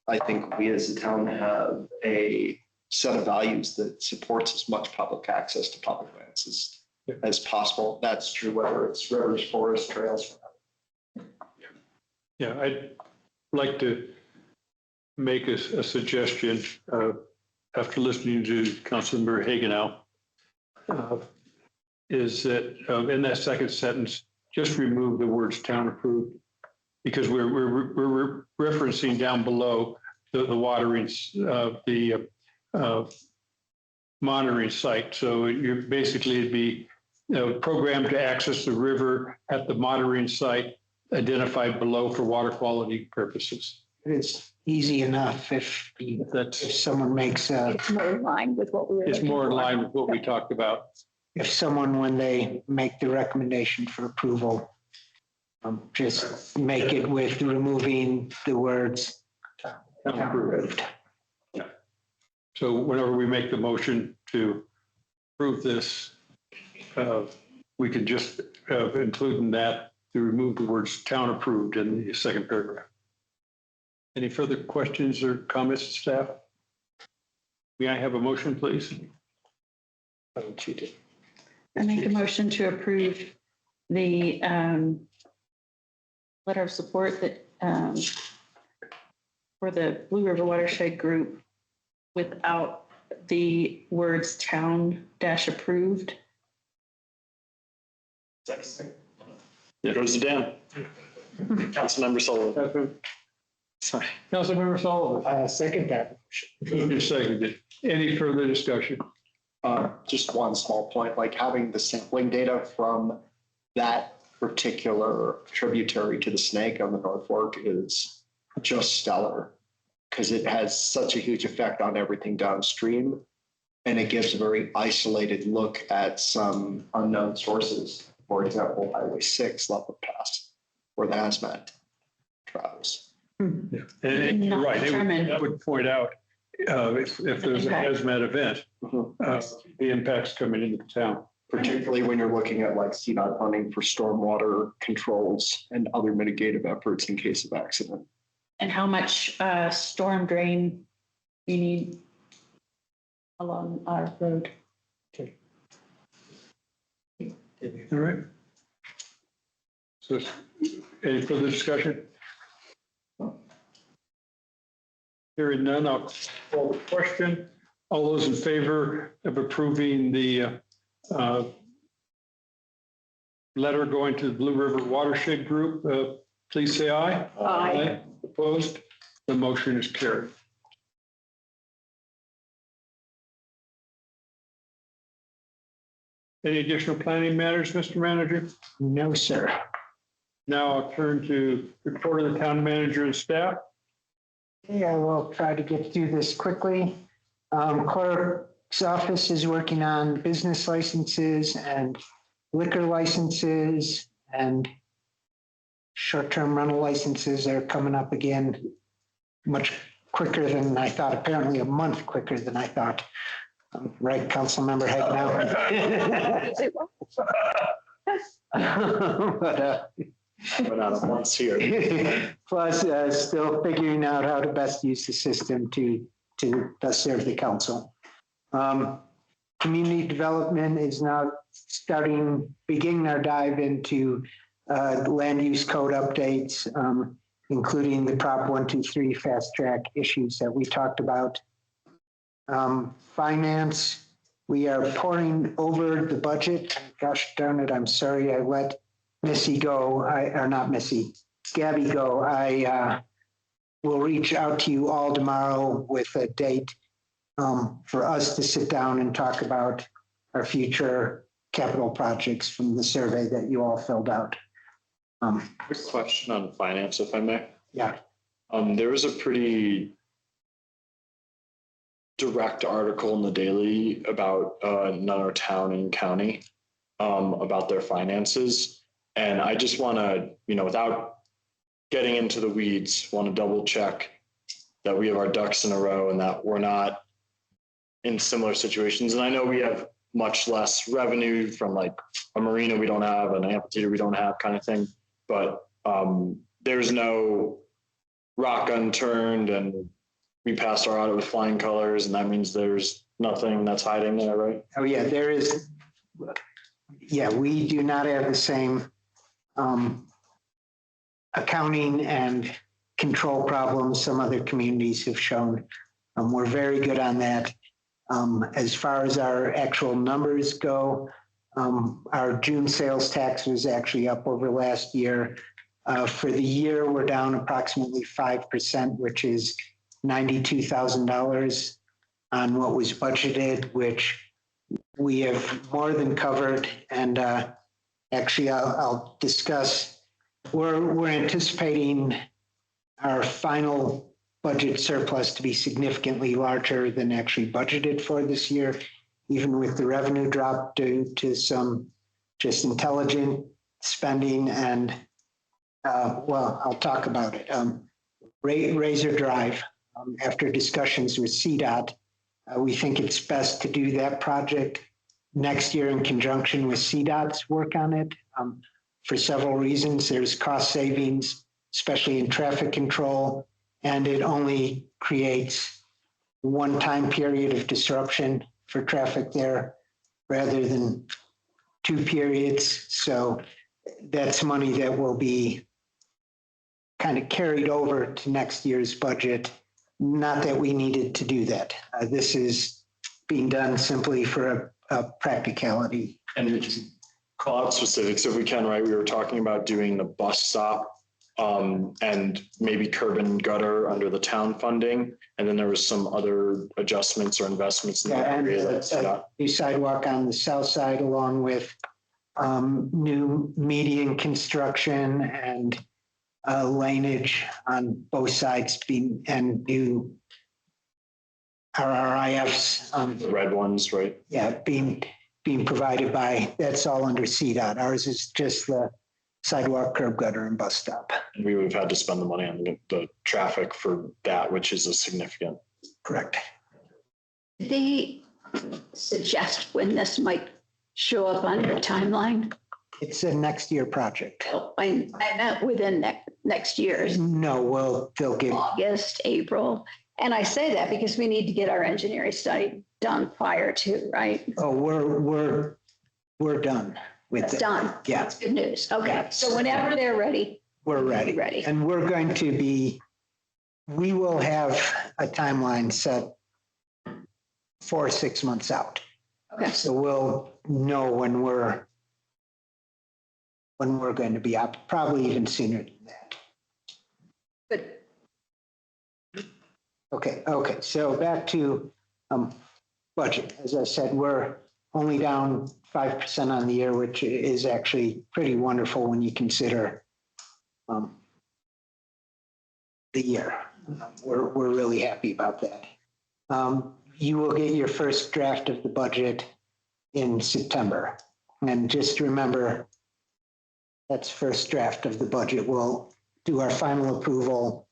I think we as a town have a set of values that supports as much public access to public lands as possible. That's true whether it's rivers, forests, trails. Yeah, I'd like to make a suggestion after listening to Councilmember Hagenau, is that in that second sentence, just remove the words town approved, because we're referencing down below the watering, the monitoring site. So you're basically, it'd be programmed to access the river at the monitoring site identified below for water quality purposes. It's easy enough if someone makes It's more in line with what we were. It's more in line with what we talked about. if someone, when they make the recommendation for approval, just make it with removing the words approved. So whenever we make the motion to approve this, we could just include in that to remove the words town approved in the second paragraph. Any further questions or comments, staff? May I have a motion, please? I make a motion to approve the letter of support that for the Blue River Watershed Group without the words town dash approved. It goes to Dan. Councilmember Sullivan. Sorry. Councilmember Sullivan. Second that. You seconded. Any further discussion? Just one small point, like having the sampling data from that particular tributary to the Snake on the North Fork is just stellar, because it has such a huge effect on everything downstream. And it gives a very isolated look at some unknown sources. For example, Highway 6, Leopard Pass, where the hazmat travels. Yeah. And you're right. It would point out if there's a hazmat event, the impacts coming into the town. Particularly when you're looking at like CDOT funding for stormwater controls and other mitigative efforts in case of accident. And how much storm drain you need along our road. All right. So any further discussion? Hearing none, I'll call the question. All those in favor of approving the letter going to the Blue River Watershed Group, please say aye. Aye. Opposed? The motion is carried. Any additional planning matters, Mr. Manager? No, sir. Now I'll turn to report of the town manager and staff. Okay, I will try to get through this quickly. Clerk office is working on business licenses and liquor licenses, and short-term rental licenses are coming up again much quicker than I thought, apparently a month quicker than I thought. Right, Councilmember Hagnow? But not once here. Plus, still figuring out how to best use the system to best serve the council. Community development is now beginning our dive into land use code updates, including the Prop 123 fast track issues that we talked about. Finance, we are pouring over the budget. Gosh darn it, I'm sorry I let Missy go, or not Missy, Gabby go. I will reach out to you all tomorrow with a date for us to sit down and talk about our future capital projects from the survey that you all filled out. Quick question on finance, if I may. Yeah. There was a pretty direct article in the Daily about another town and county about their finances. And I just want to, without getting into the weeds, want to double check that we have our ducks in a row and that we're not in similar situations. And I know we have much less revenue from like a marina we don't have, an amphitheater we don't have kind of thing, but there's no rock unturned and we passed our audit with flying colors, and that means there's nothing that's hiding there, right? Oh yeah, there is. Yeah, we do not have the same accounting and control problems some other communities have shown. We're very good on that. As far as our actual numbers go, our June sales tax was actually up over last year. For the year, we're down approximately 5%, which is $92,000 on what was budgeted, which we have more than covered. And actually, I'll discuss. We're anticipating our final budget surplus to be significantly larger than actually budgeted for this year, even with the revenue drop due to some just intelligent spending. And I'll talk about it. Razor Drive, after discussions with CDOT, we think it's best to do that project next year in conjunction with CDOT's work on it. For several reasons, there's cost savings, especially in traffic control, and it only creates one time period of disruption for traffic there rather than two periods. So that's money that will be kind of carried over to next year's budget. Not that we needed to do that. This is being done simply for a practicality. And call out specifics if we can, right? We were talking about doing the bus stop and maybe curb and gutter under the town funding. And then there was some other adjustments or investments in that area. New sidewalk on the south side, along with new median construction and laneage on both sides and new RRIFs. The red ones, right? Yeah, being provided by, that's all under CDOT. Ours is just the sidewalk, curb gutter, and bus stop. And we would have had to spend the money on the traffic for that, which is a significant. Correct. Did they suggest when this might show up on your timeline? It's a next year project. I meant within next year's No, they'll give. August, April. And I say that because we need to get our engineering study done prior to, right? Oh, we're done with It's it. done. Yeah. That's good news. Okay. So whenever they're ready. We're ready. Ready. And we're going to we will have a timeline set 4 or 6 months out. Okay. So we'll know when we're going to be up, probably even sooner than that. Good. Okay. So back to budget. As I said, we're only down 5% on the year, which is actually pretty wonderful when you consider the year. We're really happy about that. you will get your first draft of the budget in September. And just remember, that's first draft of the budget. We'll do our final approval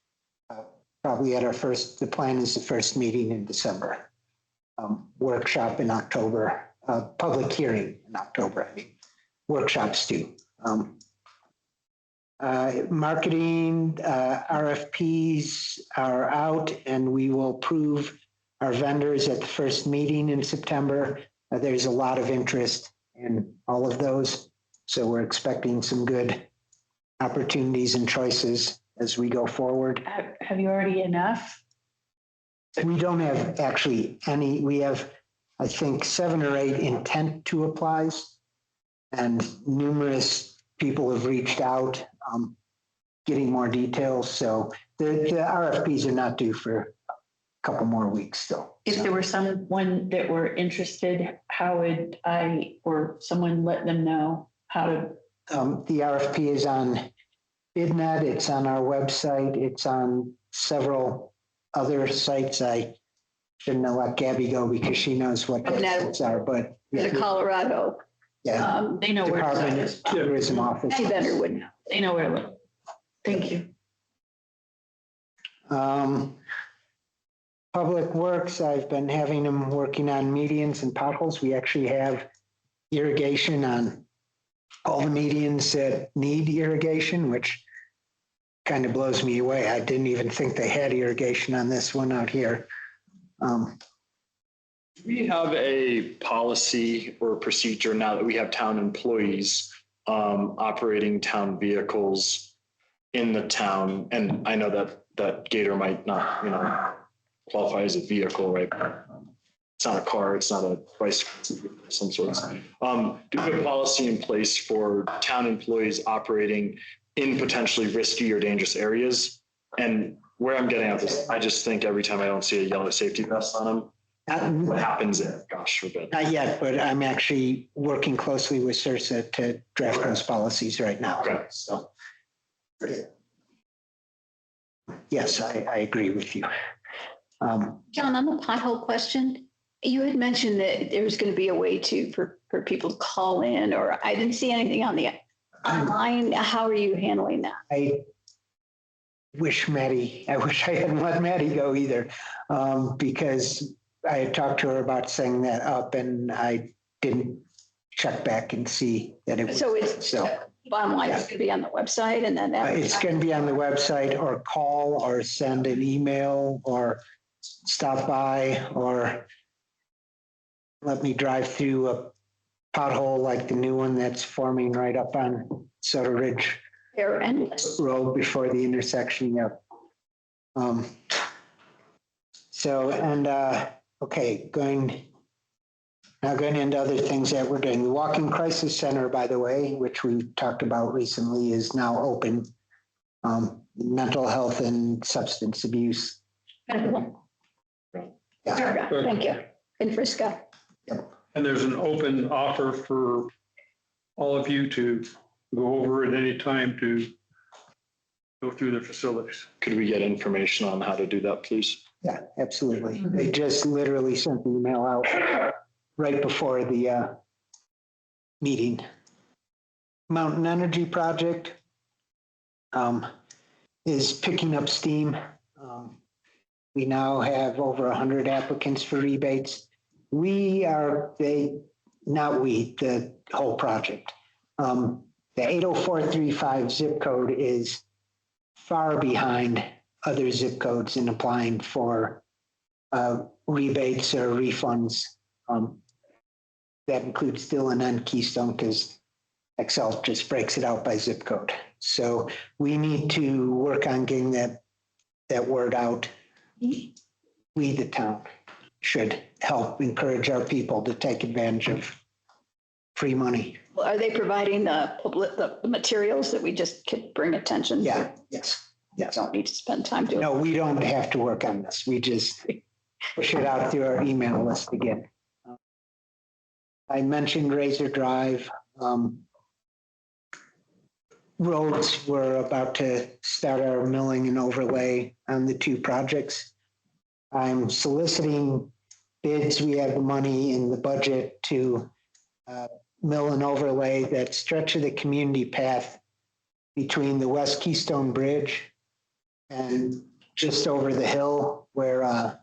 probably at the plan is the first meeting in December. Workshop in October, public hearing in October, I mean, workshops too. Marketing, RFPs are out and we will approve our vendors at the first meeting in September. There's a lot of interest in all of those. So we're expecting some good opportunities and choices as we go forward. Have you already enough? We don't have actually any, we have, I think, 7 or 8 intent to applies and numerous people have reached out, getting more details. So the RFPs are not due for a couple more weeks still. If there were someone that were interested, how would I or someone let them know how to? The RFP is on BidNet, it's on our website, it's on several other sites. I shouldn't have let Gabby go because she knows what the sites are, but The Colorado. yeah, They know where Department to of start. Tourism Office. Any vendor would know. They know where to look. Thank you. Public Works, I've been having them working on medians and potholes. We actually have irrigation on all the medians that need irrigation, which kind of blows me away. I didn't even think they had irrigation on this one out here. Do we have a policy or procedure now that we have town employees operating town vehicles in the town? And I know that Gator might not, qualify as a vehicle, right? It's not a car, it's not a bicycle, it's of some sorts. Do we have a policy in place for town employees operating in potentially risky or dangerous areas? And where I'm getting at this, I just think every time I don't see a yellow safety vest on them, what happens if, gosh forbid? Not yet, but I'm actually working closely with CIRSA to draft those policies right now. Okay. So, yes, I agree with you. John, on the pothole question, you had mentioned that there was going to be a way for people to call in, or I didn't see anything on the online. How are you handling that? I wish I hadn't let Maddie go either, because I had talked to her about setting that up and I didn't check back and see that it was. So bottom line, it's going to be on the website and then it's going to be on the website, or call or send an email or stop by or let me drive through a pothole like the new one that's forming right up on Soda Ridge they're endless. Road before the intersection. Yep. Okay, going into other things that we're doing. The Walking Crisis Center, by the way, which we talked about recently, is now open. Mental health and substance abuse. Yeah. Thank you. In Frisco. And there's an open offer for all of you to go over at any time to go through the facilities. Could we get information on how to do that, please? Yeah, absolutely. They just literally sent the email out right before the meeting. Mountain Energy Project is picking up steam. We now have over 100 applicants for rebates. The whole project. The 80435 zip code is far behind other zip codes in applying for rebates or refunds. That includes Dillon and Keystone because Excel just breaks it out by zip code. So we need to work on getting that word out. We, the town, should help encourage our people to take advantage of free money. Well, are they providing the materials that we just could bring attention? Yeah, yes. Don't need to spend time doing. No, we don't have to work on this. We just push it out through our email list again. I mentioned Razor Drive. Roads, we're about to start our milling and overlay on the 2 projects. I'm soliciting bids. We have the money in the budget to mill and overlay that stretch of the community path between the West Keystone Bridge and just over the hill where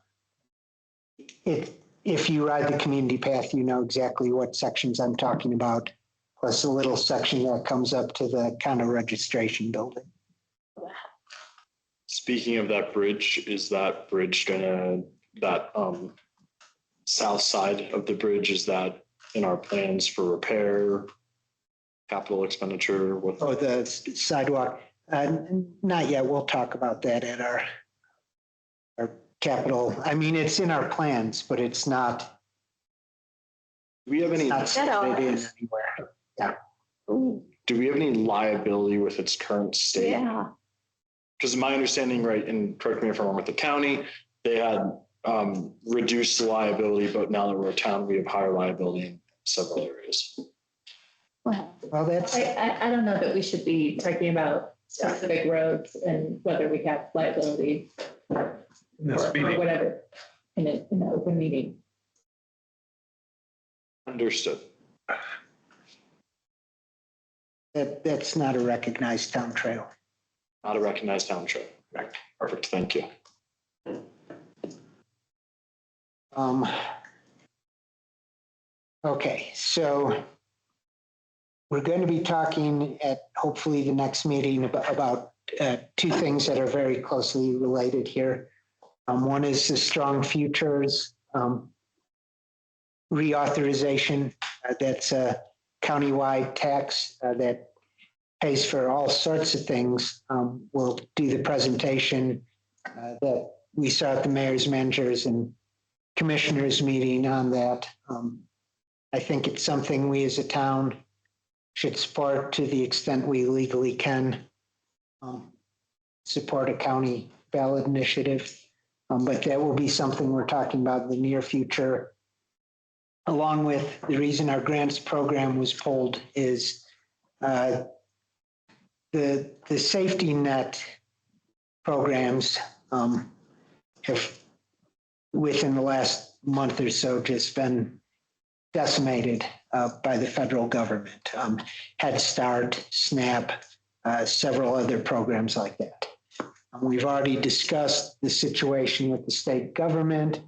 if you ride the community path, you know exactly what sections I'm talking about, plus a little section that comes up to the condo registration building. Speaking of that bridge, is that bridge that south side of the bridge, is that in our plans for repair, capital expenditure? Oh, the sidewalk, not yet. We'll talk about that at our capital. I mean, it's in our plans, but it's not. Do we have any? Not stated in anywhere. Yeah. Do we have any liability with its current state? Yeah. Because my understanding, right, and correct me if I'm wrong, with the county, they had reduced the liability, but now that we're a town, we have higher liability in several areas. Well, that's. I don't know that we should be talking about specific roads and whether we have liability or whatever in an open meeting. Understood. That's not a recognized town trail. Not a recognized town trail. Right. Perfect. Thank you. Okay, so we're going to be talking at hopefully the next meeting about two things that are very closely related here. One is the Strong Futures reauthorization. That's a countywide tax that pays for all sorts of things. We'll do the presentation that we saw at the mayor's, managers, and commissioners meeting on that. I think it's something we as a town should support to the extent we legally can. Support a county ballot initiative, but that will be something we're talking about in the near future. Along with the reason our grants program was pulled is the safety net programs have within the last month or so just been decimated by the federal government. Head Start, SNAP, several other programs like that. We've already discussed the situation with the state government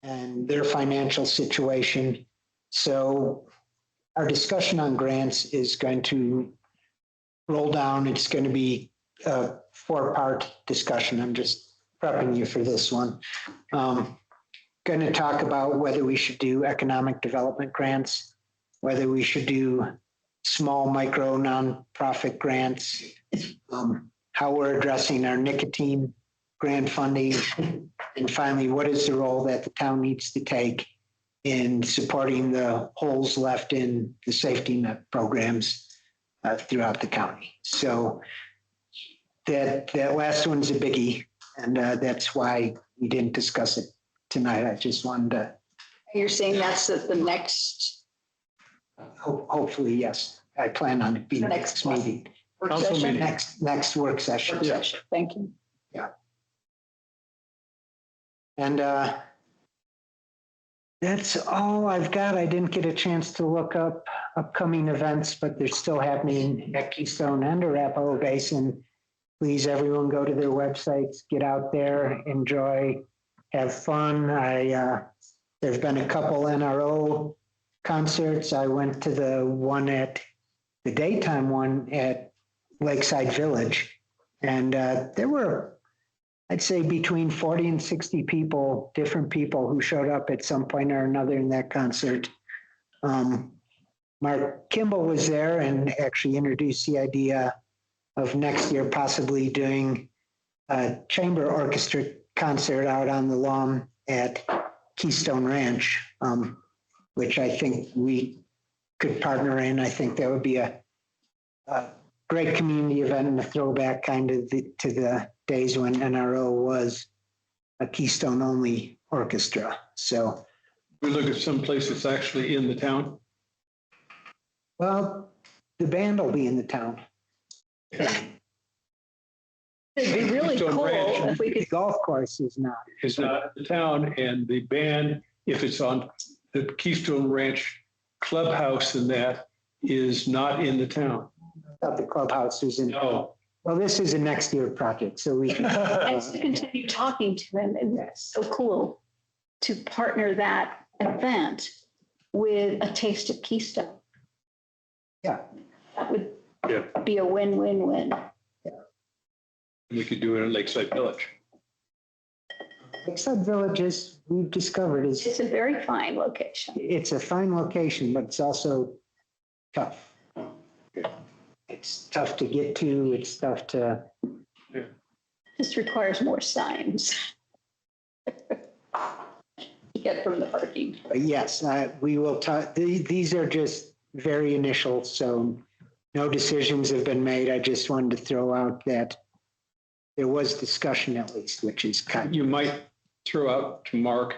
and their financial situation. So our discussion on grants is going to roll down. It's going to be a 4-part discussion. I'm just prepping you for this one. Going to talk about whether we should do economic development grants, whether we should do small micro nonprofit grants, how we're addressing our nicotine grant funding, and finally, what is the role that the town needs to take in supporting the holes left in the safety net programs throughout the county. So that last one's a biggie, and that's why we didn't discuss it tonight. I just wanted to. You're saying that's the next. Hopefully, yes. I plan on it being the next meeting. Work Council session? meeting. Next work session. Work session. Thank you. Yeah. And that's all I've got. I didn't get a chance to look up upcoming events, but they're still happening at Keystone and Arapahoe Basin. Please, everyone, go to their websites, get out there, enjoy, have fun. There's been a couple NRO concerts. I went to the daytime one at Lakeside Village, and there were, I'd say, between 40 and 60 people, different people who showed up at some point or another in that concert. Mark Kimball was there and actually introduced the idea of next year possibly doing a chamber orchestra concert out on the lawn at Keystone Ranch, which I think we could partner in. I think that would be a great community event and a throwback kind of to the days when NRO was a Keystone only orchestra. So We look at some place that's actually in the town. well, the band will be in the town. It'd be really Keystone cool Ranch. if we The could. golf course is not. It's not in the town, and the band if it's on the Keystone Ranch clubhouse and that is not in the town. Thought the clubhouse was in. No. Well, this is a next year project, so we. And to continue talking to them, and that's so cool to partner that event with a taste of Keystone. Yeah. That would Yeah. be a win-win-win. We could do it in Lakeside Village. Lakeside Villages, we've discovered It's a very fine location. it's a fine location, but it's also tough. It's tough to get to, it's tough to, This requires more signs. To get from the parking. but yes, we will talk, these are just very initial, so no decisions have been made. I just wanted to throw out that there was discussion at least, which is kind of. You might throw out to Mark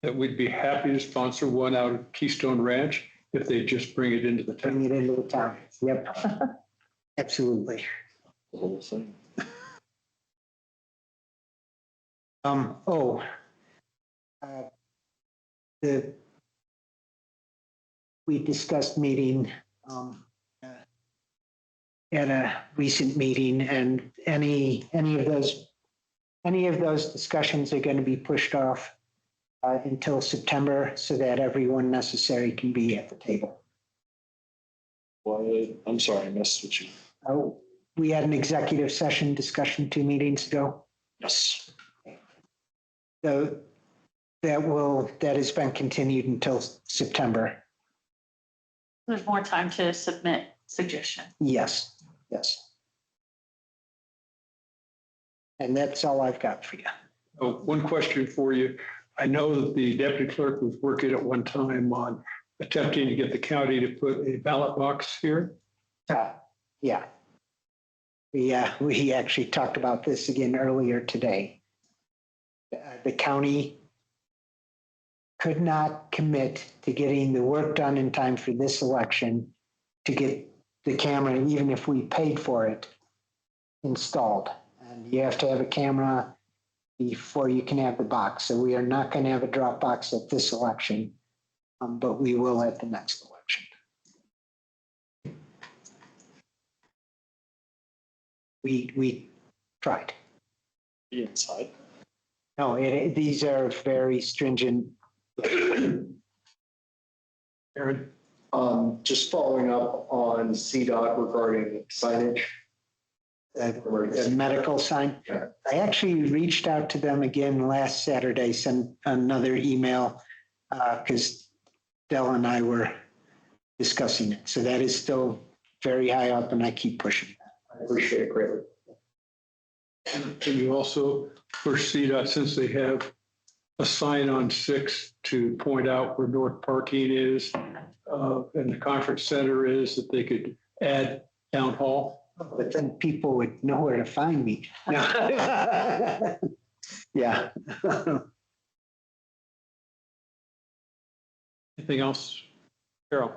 that we'd be happy to sponsor one out of Keystone Ranch if they just bring it into the town. Bring it into the town. Yep. Absolutely. The whole thing. Oh. We discussed meeting, at a recent meeting, and any of those discussions are going to be pushed off until September so that everyone necessary can be at the table. Well, I'm sorry, I missed what you. Oh, we had an executive session discussion 2 meetings ago. Yes. So that has been continued until September. There's more time to submit suggestion. Yes, yes. And that's all I've got for you. Oh, one question for you. I know that the deputy clerk was working at one time on attempting to get the county to put a ballot box here. Yeah. We actually talked about this again earlier today. The county could not commit to getting the work done in time for this election to get the camera, even if we paid for it, installed. And you have to have a camera before you can have the box. So we are not going to have a drop box at this election, but we will at the next election. We tried. Be inside. No, these are very stringent. Aaron? Just following up on CDOT regarding signage. A medical sign. Yeah. I actually reached out to them again last Saturday, sent another email because Dell and I were discussing it. So that is still very high up and I keep pushing. I appreciate it greatly. Can you also foresee that since they have a sign on 6 to point out where North Parking is and the conference center is, that they could add town hall? But then people would know where to find me. No. Yeah. Anything else? Carol?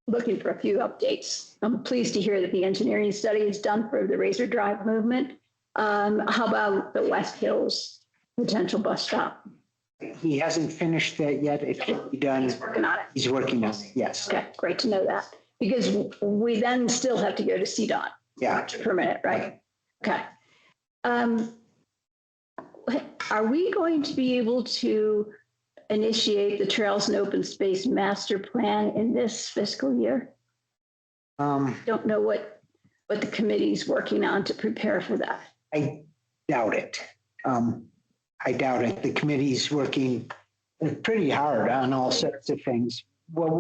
Looking for a few updates. I'm pleased to hear that the engineering study is done for the Razor Drive movement. How about the West Hills potential bus stop? He hasn't finished that yet. It should be done. He's working on it. He's working on it, yes. Okay, great to know that. Because we then still have to go to CDOT Yeah. to permit it, right? Okay. Are we going to be able to initiate the Trails and Open Space Master Plan in this fiscal year? Don't know what the committee's working on to prepare for that. I doubt it. I doubt it. The committee's working pretty hard on all sorts of things. What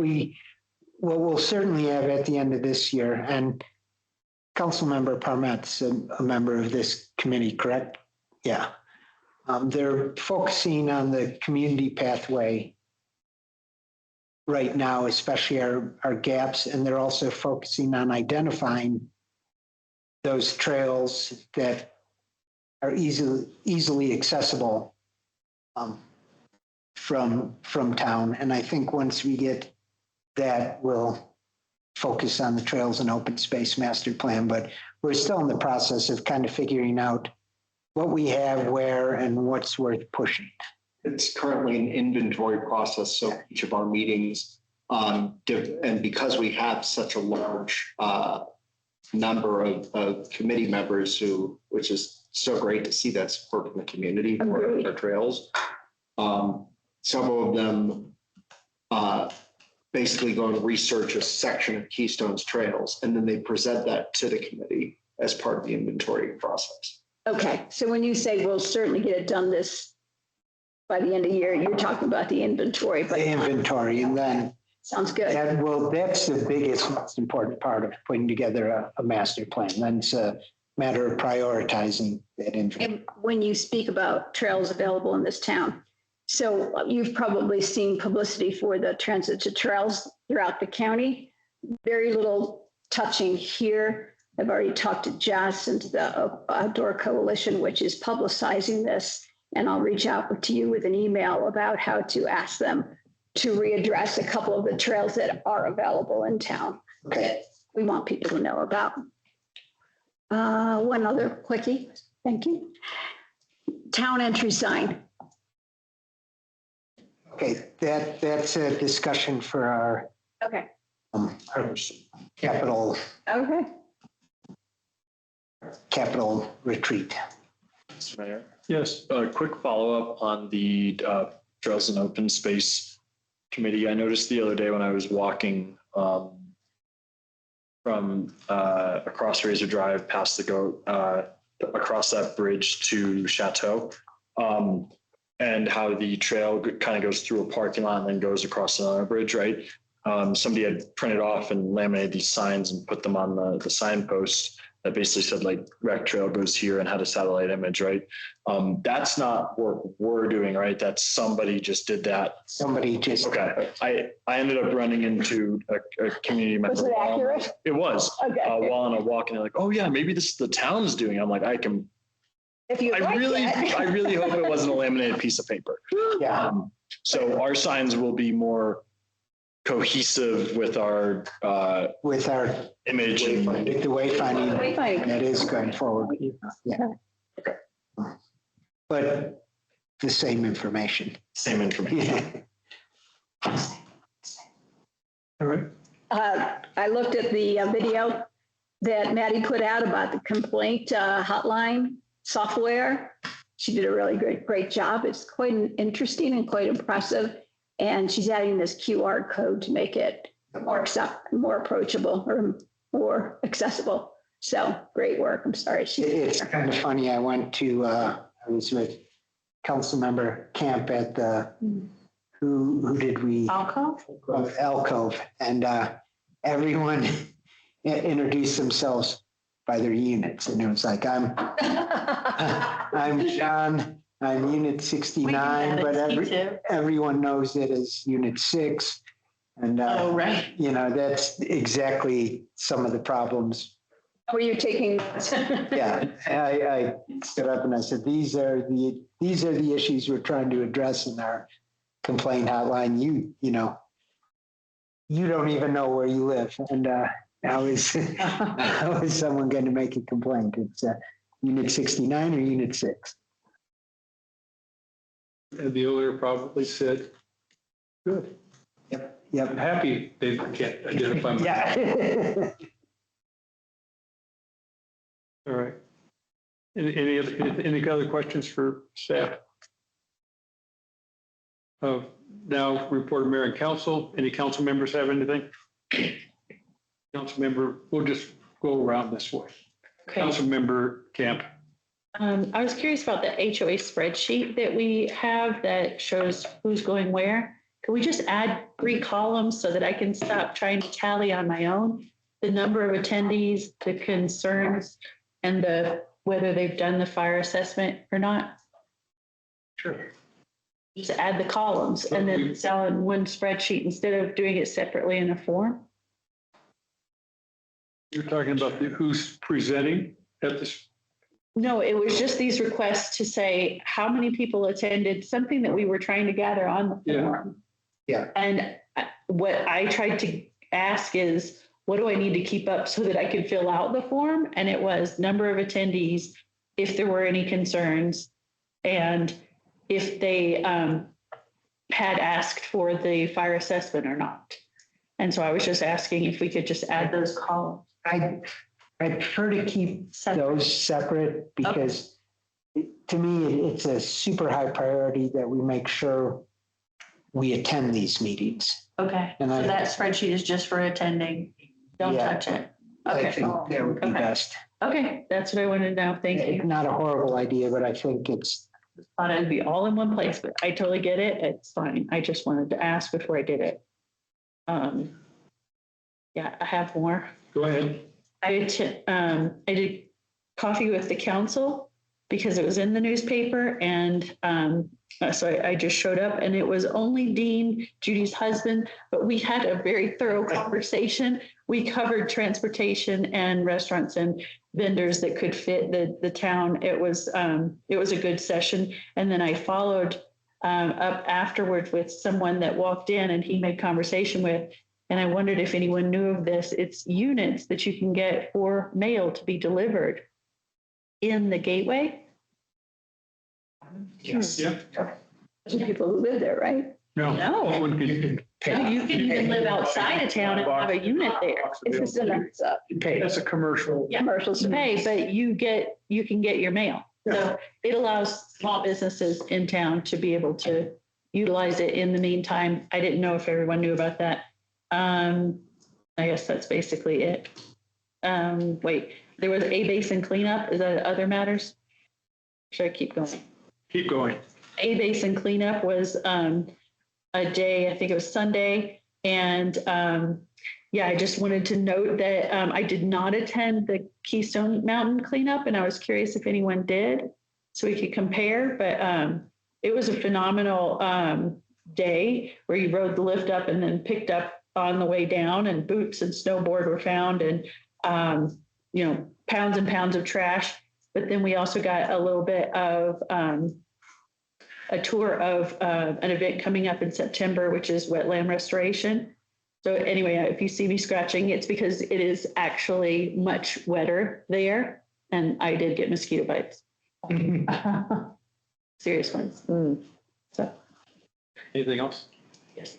we'll certainly have at the end of this year, and Councilmember Parmet's a member of this committee, correct? Yeah. They're focusing on the community pathway right now, especially our gaps, and they're also focusing on identifying those trails that are easily accessible from town. And I think once we get that, we'll focus on the Trails and Open Space Master Plan. But we're still in the process of kind of figuring out what we have, where, and what's worth pushing. it's currently an inventory process, so each of our meetings, and because we have such a large number of committee members which is so great to see that support from the community for our trails. Several of them basically go and research a section of Keystone's trails, and then they present that to the committee as part of the inventory process. Okay, so when you say we'll certainly get it done this by the end of the year, you're talking about the inventory, but The inventory, and then, sounds good. that's the biggest, most important part of putting together a master plan. Then it's a matter of prioritizing that inventory. And when you speak about trails available in this town, so you've probably seen publicity for the transit to trails throughout the county. Very little touching here. I've already talked to Jess and to the Outdoor Coalition, which is publicizing this. And I'll reach out to you with an email about how to ask them to readdress a couple of the trails that are available in town that we want people to know about. One other quickie, thank you. Town entry sign. Okay, that's a discussion for our Okay. our capital retreat. Mr. Mayor, Yes. a quick follow-up on the Trails and Open Space Committee. I noticed the other day when I was walking from across Razor Drive past the goat, across that bridge to Chateau, and how the trail kind of goes through a parking lot and then goes across another bridge, right? Somebody had printed off and laminated these signs and put them on the signpost that basically said like rec trail goes here and had a satellite image, right? That's not work we're doing, right? That's somebody just did that. Somebody just. Okay, I ended up running into a community member. Was it accurate? It was. Okay. While on a walk, and they're like, oh yeah, maybe this is the town's doing. I'm like, If you I like really it. hope it wasn't a laminated piece of paper. Yeah. So our signs will be more cohesive with our image and With the wayfinding Wayfinding. that is going forward. Yeah. Okay. But the same information. same information. Yeah. All right. I looked at the video that Maddie put out about the complaint hotline software. She did a really great job. It's quite interesting and quite impressive. And she's adding this QR code to make it more approachable or more accessible. So great work. I'm sorry. It's kind of funny. I was with Councilmember Camp at the, who did we? Alcove? Alcove. And everyone introduced themselves by their units. And it was like, I'm John, I'm unit 69, but everyone knows it as unit 6. And, Oh, right. that's exactly some of the problems. Were you taking? Yeah, I stood up and I said, these are the issues we're trying to address in our complaint hotline. You don't even know where you live. And how is someone going to make a complaint? It's unit 69 or unit 6. And the owner probably said, good. Yep. I'm happy they can't identify me. Yeah. All right. Any other questions for staff? Now report of mayor and council. Any council members have anything? Council member, we'll just go around this way. Okay. Council member Camp. I was curious about the HOA spreadsheet that we have that shows who's going where. Can we just add 3 columns so that I can stop trying to tally on my own the number of attendees, the concerns, and whether they've done the fire assessment or not? Sure. Just add the columns and then it's all in one spreadsheet instead of doing it separately in a form. You're talking about who's presenting at this. No, it was just these requests to say how many people attended, something that we were trying to gather on the form. Yeah. And what I tried to ask is, what do I need to keep up so that I can fill out the form? And it was number of attendees, if there were any concerns, and if they had asked for the fire assessment or not. And so I was just asking if we could just add those columns. I prefer to keep those separate because to me, it's a super high priority that we make sure we attend these meetings. Okay, And so I- that spreadsheet is just for attending. Don't Yeah. touch it. I Okay, think that would be Okay. best. okay, that's what I wanted to know. Thank you. It's not a horrible idea, but I think it's, Thought it'd be all in one place, but I totally get it. It's fine. I just wanted to ask before I did it. Yeah, I have more. Go ahead. I did coffee with the council because it was in the newspaper, and so I just showed up, and it was only Dean, Judy's husband, but we had a very thorough conversation. We covered transportation and restaurants and vendors that could fit the town. It was a good session, and then I followed up afterwards with someone that walked in and he made conversation with. And I wondered if anyone knew of this. It's units that you can get for mail to be delivered in the gateway. Yes. Yeah. There's people who live there, right? No. No. One can- You can pay. You can even live outside of town and have a unit there. If it's in a You pay. That's a commercial. Yeah. commercial. You pay, but you can get your mail. So it allows small businesses in town to be able to utilize it in the meantime. I didn't know if everyone knew about that. I guess that's basically it. Wait, there was a basin cleanup. Is that other matters? Should I keep going? Keep going. A basin cleanup was a day, I think it was Sunday. And yeah, I just wanted to note that I did not attend the Keystone Mountain cleanup, and I was curious if anyone did, so we could compare. But it was a phenomenal day where you rode the lift up and then picked up on the way down, and boots and snowboard were found, and pounds and pounds of trash. But then we also got a little bit of a tour of an event coming up in September, which is wetland restoration. So anyway, if you see me scratching, it's because it is actually much wetter there, and I did get mosquito bites. Serious ones. So, Anything else? yes.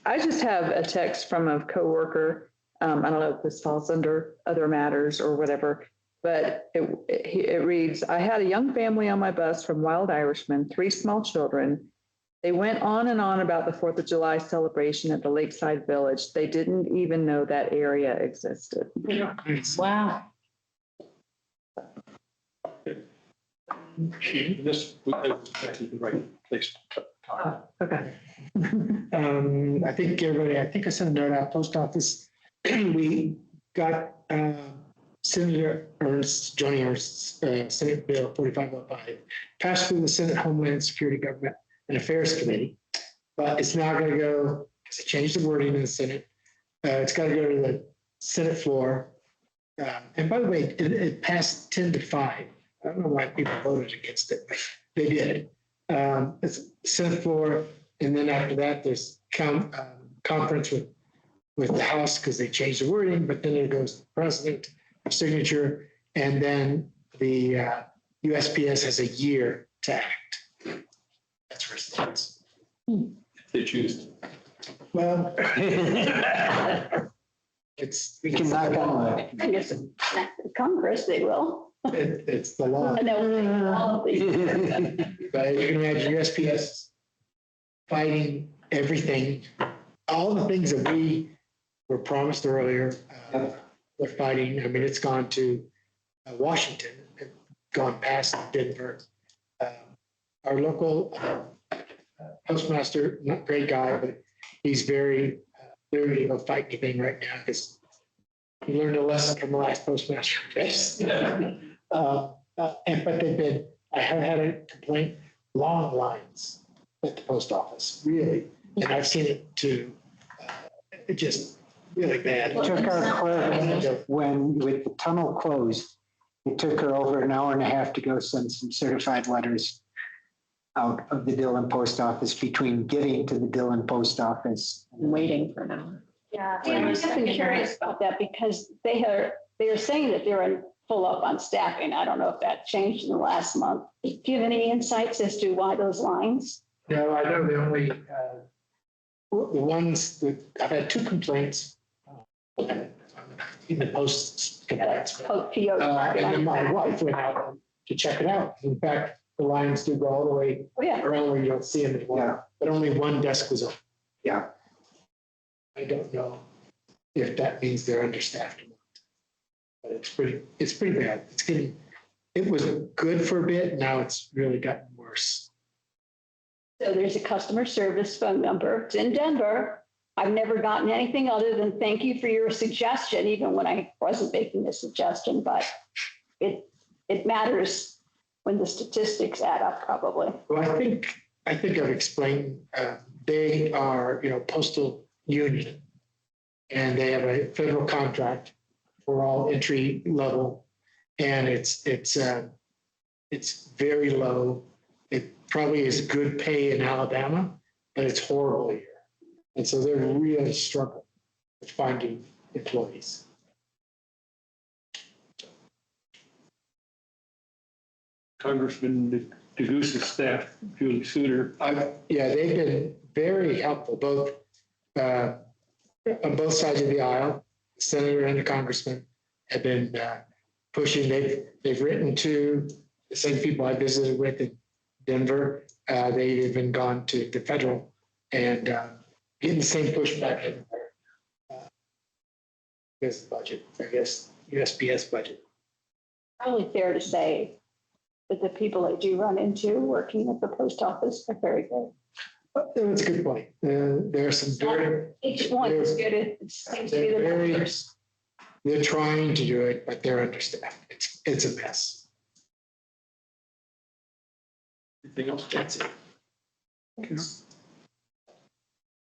I just have a text from a coworker. I don't know if this falls under other matters or whatever, but it reads, I had a young family on my bus from Wild Irishman, 3 small children. They went on and on about the 4th of July celebration at the Lakeside Village. They didn't even know that area existed. Wow. This is the right place to talk. Okay. I think I sent a note out, post office. We got Senator Ernst, Johnny Ernst's Senate Bill 4505, passed through the Senate Homeland Security Government and Affairs Committee, but it's now going to go, because it changed the wording in the Senate. It's got to go to the Senate floor. And by the way, it passed 10-5. I don't know why people voted against it, but they did. It's Senate floor, and then after that, there's conference with the House because they changed the wording, but then it goes to the president for signature, and then the USPS has a year to act. That's where it stands. They choose. Well, we can knock on I guess Congress, they will. it's the law. And they'll all of these. But you can imagine USPS fighting everything, all the things that we were promised earlier. They're fighting. I mean, it's gone to Washington, gone past Denver. Our local postmaster, not a great guy, but he's very ready to go fight anything right now because he learned a lesson from the last postmaster race. But they've been, I have had a complaint, long lines at the post office, really. And I've seen it too. It just really bad. It took our clerk, when with the tunnel closed, it took her over an hour and a half to go send some certified letters out of the Dillon post office between getting to the Dillon post office. Waiting for an hour. Yeah, and I've been curious about that because they are saying that they're full up on staffing. I don't know if that changed in the last month. Do you have any insights as to why those lines? No, I know the only, the ones that, I've had 2 complaints. In the post complaints. PO. And then my wife went out to check it out. In fact, the lines do go all the way Oh, yeah. around where you don't see them Yeah. anymore, but only one desk was open. Yeah. I don't know if that means they're understaffed or not. But it's pretty bad. It was good for a bit. Now it's really gotten worse. So there's a customer service phone number. It's in Denver. I've never gotten anything other than thank you for your suggestion, even when I wasn't making the suggestion, but it matters when the statistics add up, probably. Well, I think I've explained, they are, postal union. And they have a federal contract for all entry level. And it's very low. It probably is good pay in Alabama, but it's horrible here. And so they're really struggling with finding employees. Congressman DeGoose's staff, Julie Souter. Yeah, they've been very helpful, both on both sides of the aisle. The senator and the congressman have been pushing. They've written to the same people I visited with in Denver. They've even gone to the federal and getting the same pushback in this budget, I guess, USPS budget. Probably fair to say that the people I do run into working at the post office are very good. That's a good point. There are some very. Each one is good. It seems to be the numbers. They're trying to do it, but they're understaffed. It's a mess. Anything else? That's it.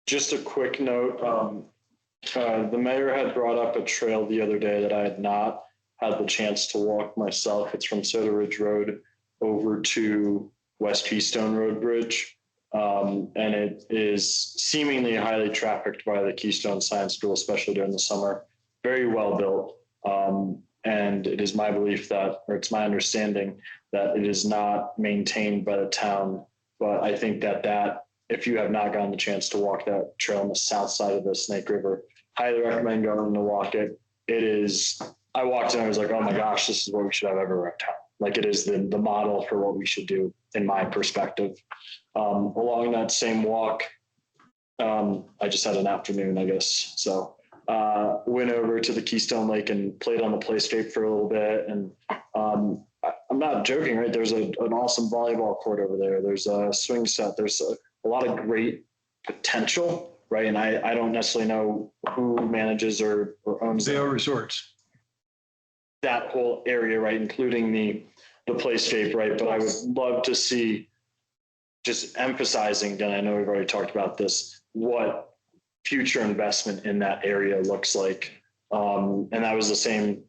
Just a quick note, the mayor had brought up a trail the other day that I had not had the chance to walk myself. It's from Soda Ridge Road over to West Keystone Road Bridge. And it is seemingly highly trafficked by the Keystone Science School, especially during the summer. Very well built. And it is my belief that, or it's my understanding that it is not maintained by the town. But I think that if you have not gotten the chance to walk that trail on the south side of the Snake River, highly recommend going to walk it. It is, I walked in, I was like, oh my gosh, this is what we should have everywhere in town. Like it is the model for what we should do in my perspective. Along that same walk, I just had an afternoon, I guess. So went over to the Keystone Lake and played on the playscape for a little bit. And I'm not joking, right? There's an awesome volleyball court over there. There's a swing set. There's a lot of great potential, right? And I don't necessarily know who manages or owns Vail Resorts. that whole area, right? Including the playscape, right? But I would love to see, just emphasizing, again, I know we've already talked about this, what future investment in that area looks like. And that was the same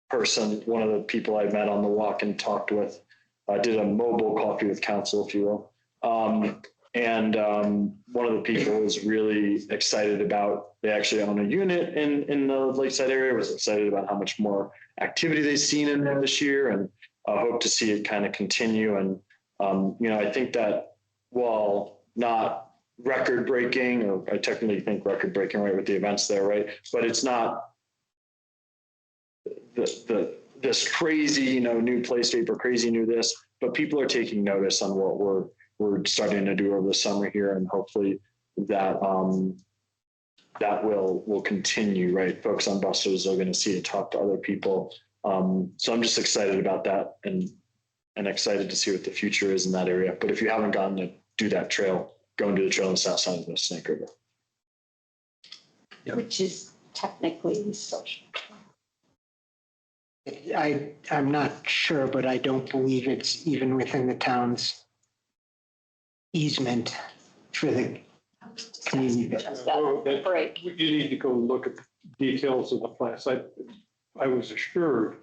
person, one of the people I met on the walk and talked with, did a mobile coffee with council, if you will. And one of the people was really excited about, they actually own a unit in the Lakeside area, was excited about how much more activity they've seen in there this year, and hope to see it kind of continue. And, I think that while not record breaking, or I technically think record breaking, right, with the events there, right, but it's not this crazy, new playscape or crazy new this, but people are taking notice on what we're starting to do over the summer here, and hopefully that that will continue, right? Folks on buses are going to see it, talk to other people. So I'm just excited about that and excited to see what the future is in that area. But if you haven't gotten to do that trail, go and do the trail on the south side of the Snake River. Yep. Which is technically social. I'm not sure, but I don't believe it's even within the town's easement for the community. Break. You need to go look at the details of the plans. I was assured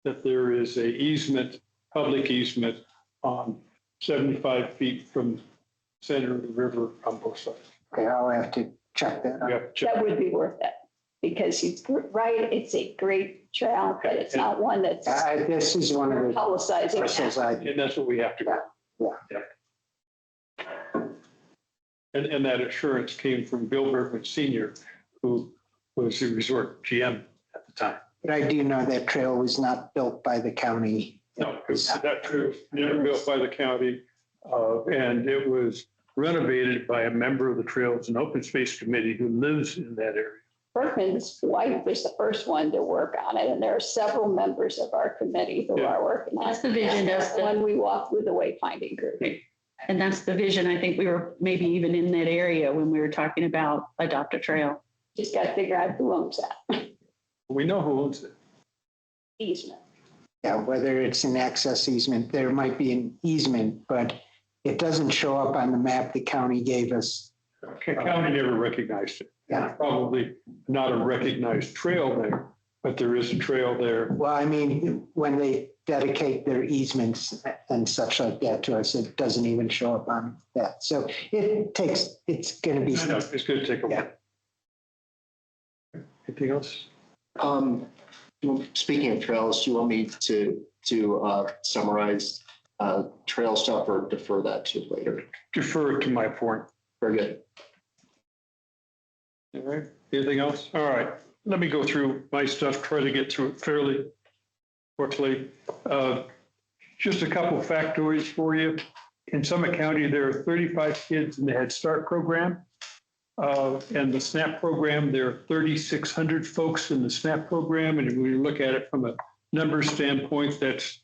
that there is a easement, public easement on 75 feet from center of the river on both sides. Okay, I'll have to check that out. Yeah, check. That would be worth it. because he's right, it's a great trail, but it's not one that's This is one of the publicizing. parcels I, And that's what we have to go. And that assurance came from Bill Bergman Senior, who was the resort GM at the time. but I do know that trail was not built by the county. No, that's true. Never built by the county. And it was renovated by a member of the Trails and Open Space Committee who lives in that area. Berkman's wife was the first one to work on it, and there are several members of our committee who are working on it. That's the vision, that's the- When we walked with the wayfinding group. And that's the vision. I think we were maybe even in that area when we were talking about adopt a trail. Just got to figure out who owns that We know who owns it. easement. Yeah, whether it's an access easement, there might be an easement, but it doesn't show up on the map the county gave us. County never recognized it. Yeah. Probably not a recognized trail there, but there is a trail there. Well, I mean, when they dedicate their easements and such like that to us, it doesn't even show up on that. So it's going to be. I know, it's going to take a while. Anything else? Speaking of trails, do you want me to summarize trail stuff or defer that to later? Defer it to my point. Very good. All right. Anything else? All right. Let me go through my stuff, try to get through it fairly quickly. Just a couple of factoids for you. In Summit County, there are 35 kids in the Head Start program. And the SNAP program, there are 3,600 folks in the SNAP program. And if we look at it from a number standpoint, that's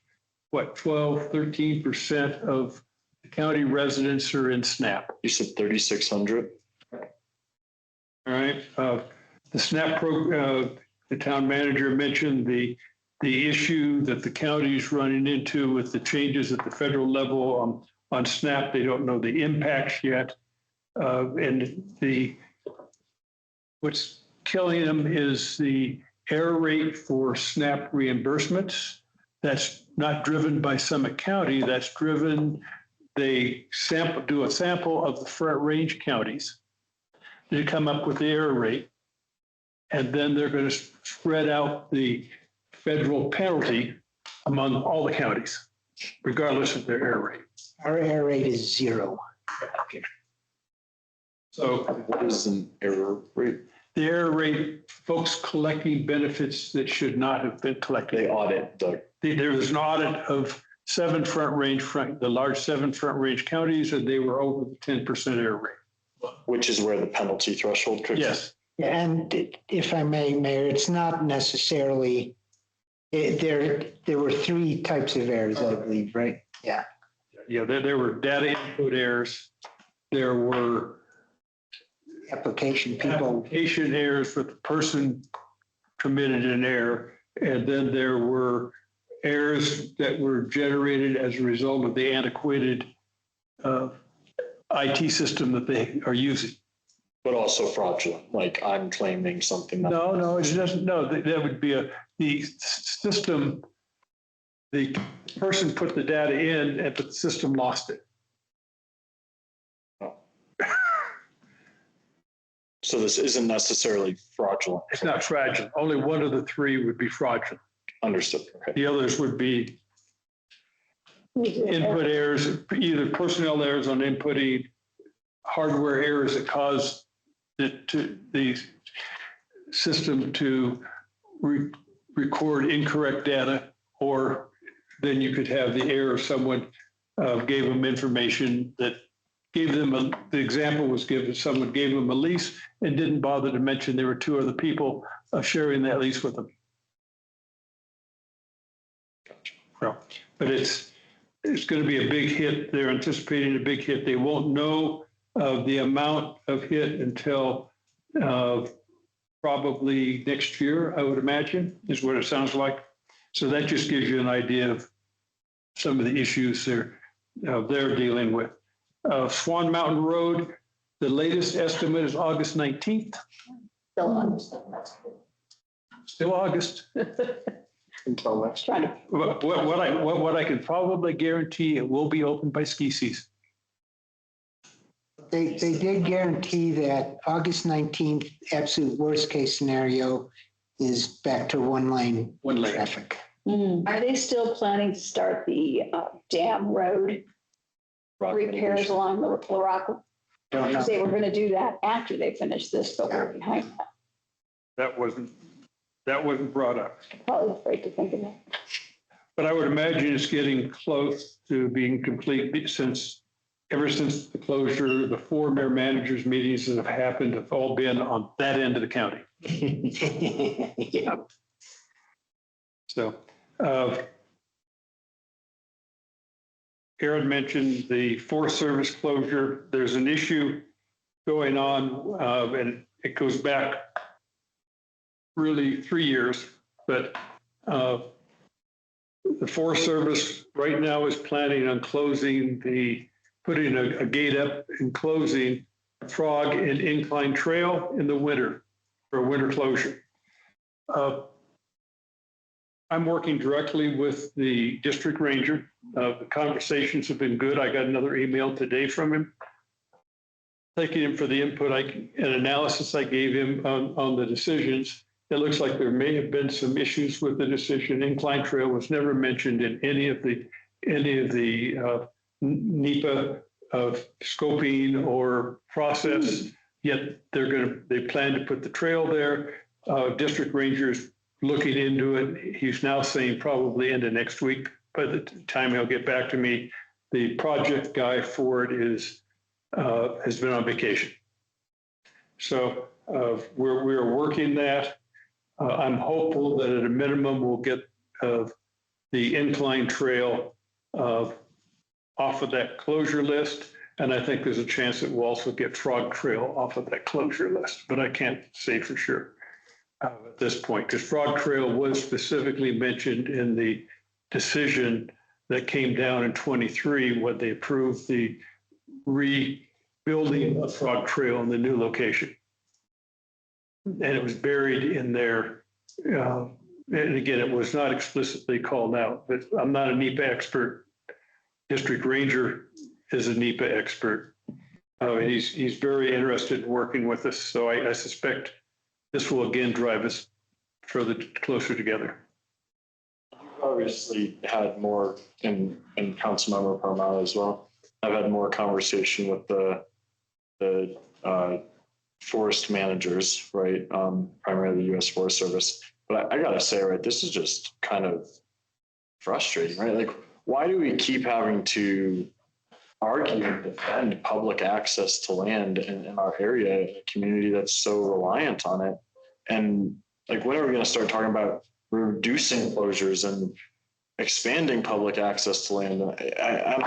what, 12, 13% of the county residents are in SNAP. You said 3,600? All right. The SNAP program, the town manager mentioned the issue that the county is running into with the changes at the federal level on SNAP. They don't know the impacts yet. And what's killing them is the error rate for SNAP reimbursements. That's not driven by Summit County. That's driven, they do a sample of the Front Range counties. They come up with the error rate. And then they're going to spread out the federal penalty among all the counties, regardless of their error rate. Our error rate is 0. So What is an error rate? the error rate, folks collecting benefits that should not have been collected. They audit There was an audit of the large 7 Front Range counties, and they were over the 10% error rate. which is where the penalty threshold kicks in. Yes. And if I may, Mayor, it's not necessarily, there were 3 types of errors, I believe, right? Yeah. Yeah, there were data input errors. There were Application errors with the person committed an error. And then there were errors that were generated as a result of the antiquated IT system that they are using. But also fraudulent, like I'm claiming something. No, it doesn't. No, that would be the system. The person put the data in, and the system lost it. So this isn't necessarily fraudulent. It's not fraudulent. Only one of the 3 would be fraudulent. Understood. Okay. The others would be input errors, either personnel errors on inputting, hardware errors that cause the system to record incorrect data, or then you could have the error someone gave them information that gave them the example was given, someone gave them a lease and didn't bother to mention there were 2 other people sharing that lease with them. Well, but it's going to be a big hit. They're anticipating a big hit. They won't know the amount of hit until probably next year, I would imagine, is what it sounds like. So that just gives you an idea of some of the issues they're dealing with. Swan Mountain Road, the latest estimate is August 19th. Still August. Until next. Trying to, What I can probably guarantee, it will be open by ski season. they did guarantee that August 19th, absolute worst case scenario is back to one lane traffic. Are they still planning to start the dam road repairs along the Rock? Don't know. They were going to do that after they finished this, but we're behind that. That wasn't brought up. Probably afraid to think of that. But I would imagine it's getting close to being complete ever since the closure, the 4 mayor managers meetings that have happened have all been on that end of the county. Yeah. So, Aaron mentioned the Forest Service closure. There's an issue going on, and it goes back really 3 years, but the Forest Service right now is planning on putting a gate up and closing Frog and Incline Trail in the winter for a winter closure. I'm working directly with the district ranger. The conversations have been good. I got another email today from him, thanking him for the input and analysis I gave him on the decisions. It looks like there may have been some issues with the decision. Incline Trail was never mentioned in any of the NEPA scoping or process. Yet they plan to put the trail there. District Ranger's looking into it. He's now saying probably into next week. By the time he'll get back to me, the project guy for it has been on vacation. So we're working that. I'm hopeful that at a minimum we'll get the Incline Trail off of that closure list. And I think there's a chance that we'll also get Frog Trail off of that closure list, but I can't say for sure at this point, because Frog Trail was specifically mentioned in the decision that came down in 23 when they approved the rebuilding of Frog Trail in the new location. And it was buried in there. And again, it was not explicitly called out, but I'm not a NEPA expert. District Ranger is a NEPA expert. And he's very interested in working with us. So I suspect this will again drive us further closer together. You've obviously had more, and Councilmember Parmala as well. I've had more conversation with the forest managers, right? Primarily the U.S. Forest Service. But I gotta say, right, this is just kind of frustrating, right? Like, why do we keep having to argue and defend public access to land in our area, in a community that's so reliant on it? And like, when are we going to start talking about reducing closures and expanding public access to land? I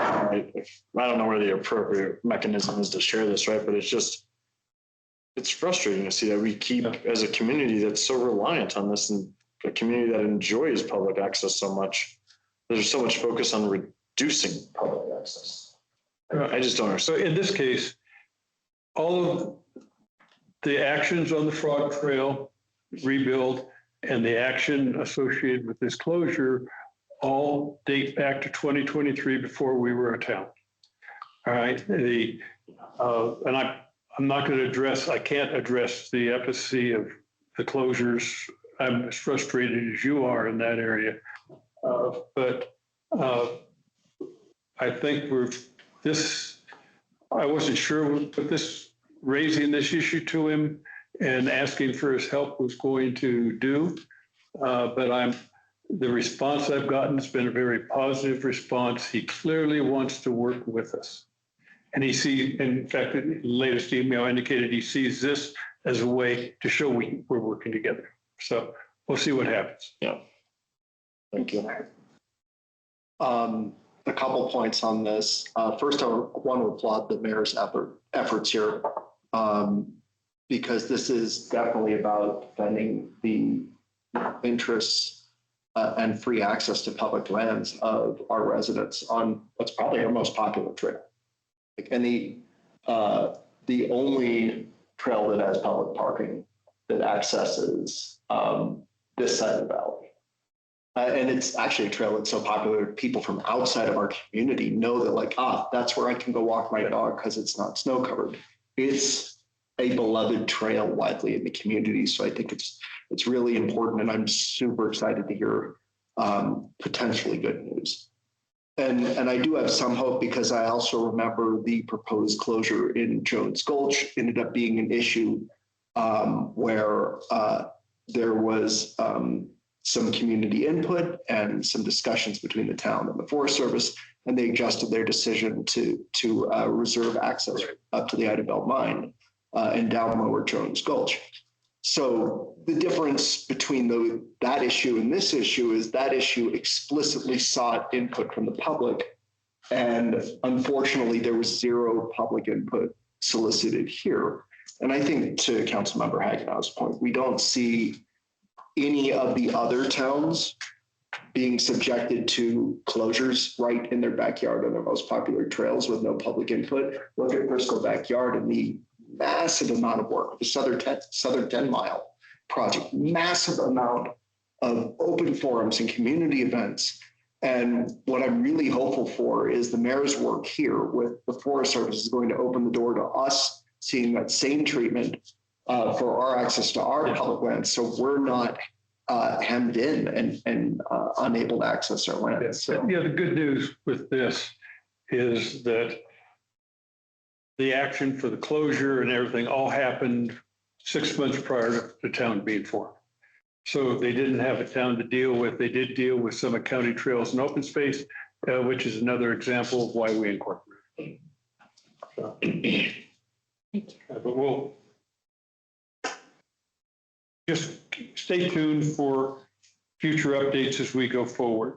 don't know where the appropriate mechanism is to share this, right? But it's frustrating to see that we keep, as a community that's so reliant on this, and a community that enjoys public access so much, there's so much focus on reducing public access. I just don't understand. So in this case, all of the actions on the Frog Trail rebuild and the action associated with this closure all date back to 2023 before we were a town. All right. And I'm not going to address, I can't address the efficacy of the closures. I'm as frustrated as you are in that area. But I think I wasn't sure what raising this issue to him and asking for his help was going to do. But the response I've gotten has been a very positive response. He clearly wants to work with us. And in fact, the latest email indicated he sees this as a way to show we're working together. So we'll see what happens. Yeah. Thank you. A couple points on this. First, I want to applaud the mayor's efforts here, because this is definitely about defending the interests and free access to public lands of our residents on what's probably our most popular trail. And the only trail that has public parking that accesses this side of the valley. And it's actually a trail that's so popular, people from outside of our community know that like, that's where I can go walk my dog because it's not snow covered. It's a beloved trail widely in the community. So I think it's really important, and I'm super excited to hear potentially good news. And I do have some hope because I also remember the proposed closure in Jones Gulch ended up being an issue where there was some community input and some discussions between the town and the Forest Service, and they adjusted their decision to reserve access up to the Ida Bell mine and down lower Jones Gulch. So the difference between that issue and this issue is that issue explicitly sought input from the public. And unfortunately, there was zero public input solicited here. And I think to Councilmember Hagenau's point, we don't see any of the other towns being subjected to closures right in their backyard on their most popular trails with no public input. Look at Bristol Backyard and the massive amount of work, the Southern 10 Mile project, massive amount of open forums and community events. And what I'm really hopeful for is the mayor's work here with the Forest Service is going to open the door to us seeing that same treatment for our access to our public lands. So we're not hemmed in and unable to access our land. So. Yeah, the good news with this is that the action for the closure and everything all happened 6 months prior to the town being formed. So they didn't have a town to deal with. They did deal with some of county trails and open space, which is another example of why we incorporated. So, but we'll just stay tuned for future updates as we go forward.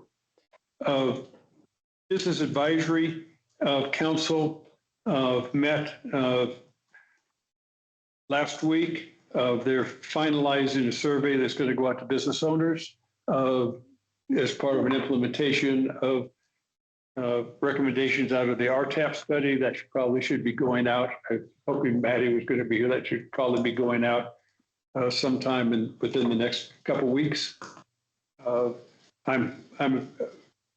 Business Advisory Council met last week. They're finalizing a survey that's going to go out to business owners as part of an implementation of recommendations out of the RTAP study that probably should be going out. I'm hoping Maddie was going to be here. That should probably be going out sometime within the next couple of weeks. I'm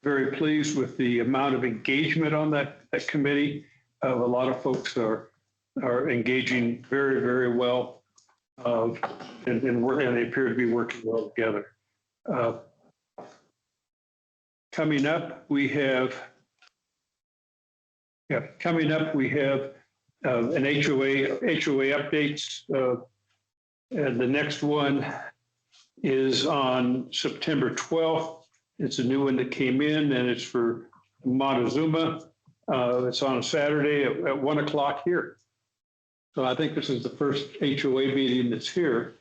very pleased with the amount of engagement on that committee. A lot of folks are engaging very, very well, and they appear to be working well together. Coming up, we have an HOA updates, and the next one is on September 12th. It's a new one that came in, and it's for Montezuma. It's on a Saturday at 1 o'clock here. So I think this is the first HOA meeting that's here.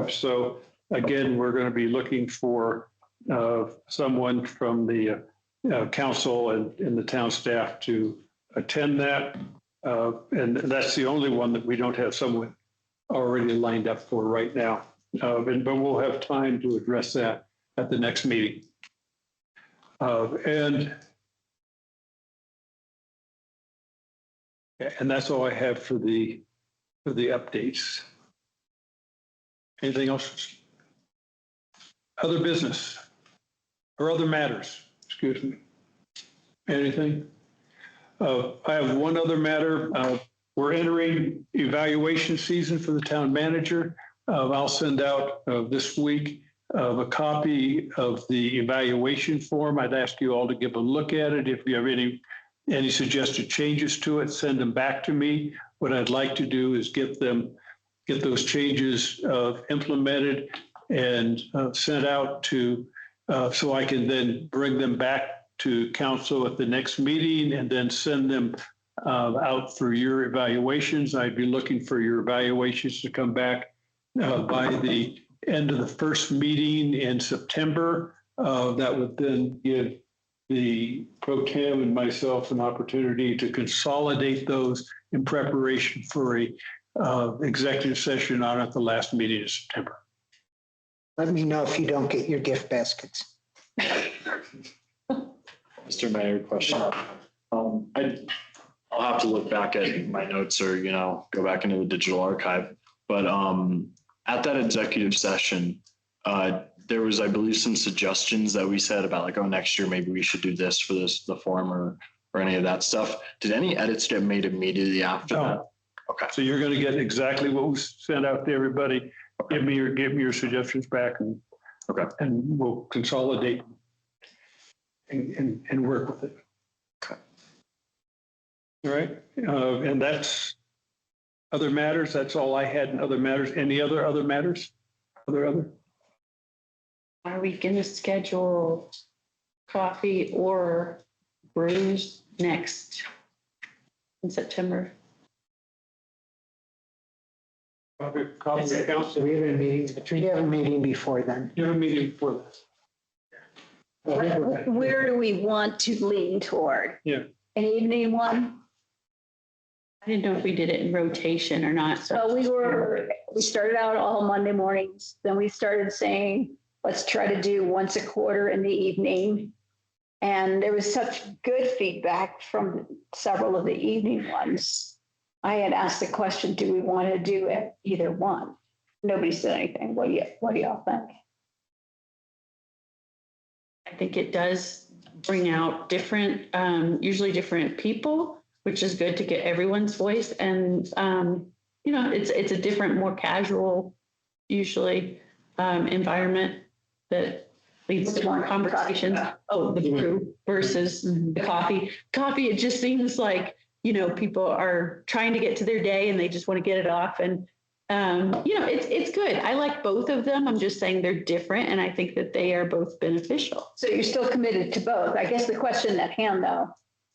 So again, we're going to be looking for someone from the council and the town staff to attend that. And that's the only one that we don't have someone already lined up for right now. But we'll have time to address that at the next meeting. And that's all I have for the updates. Anything else? Other business or other matters, excuse me. Anything? I have one other matter. We're entering evaluation season for the town manager. I'll send out this week a copy of the evaluation form. I'd ask you all to give a look at it. If you have any suggested changes to it, send them back to me. What I'd like to do is get those changes implemented and sent out to, so I can then bring them back to council at the next meeting and then send them out for your evaluations. I'd be looking for your evaluations to come back by the end of the first meeting in September. That would then give the pro tem and myself an opportunity to consolidate those in preparation for a executive session on at the last meeting in September. Let me know if you don't get your gift baskets. Mr. Mayor, question. I'll have to look back at my notes or, go back into the digital archive. But at that executive session, there was, I believe, some suggestions that we said about like, oh, next year, maybe we should do this for the form or any of that stuff. Did any edits get made immediately after No. that? Okay. So you're going to get exactly what was sent out to everybody. Give me your suggestions back and we'll consolidate and work with it. Okay. All right. And that's other matters. That's all I had in other matters. Any other matters? Other? Are we going to schedule coffee or brews next in September? Coffee council. We have a meeting before then. You have a meeting before that. Where do we want to lean toward? Yeah. An evening one? I didn't know if we did it in rotation or not. So We started out all Monday mornings. Then we started saying, let's try to do once a quarter in the evening. And there was such good feedback from several of the evening ones. I had asked the question, do we want to do it either one? Nobody said anything. What do y'all think? I think it does bring out different, usually different people, which is good to get everyone's voice. And, it's a different, more casual, usually environment that leads to more conversations. Oh, the brew versus the coffee. Coffee, it just seems like, people are trying to get to their day and they just want to get it off. And, it's good. I like both of them. I'm just saying they're different. And I think that they are both beneficial. So you're still committed to both. I guess the question at hand, though,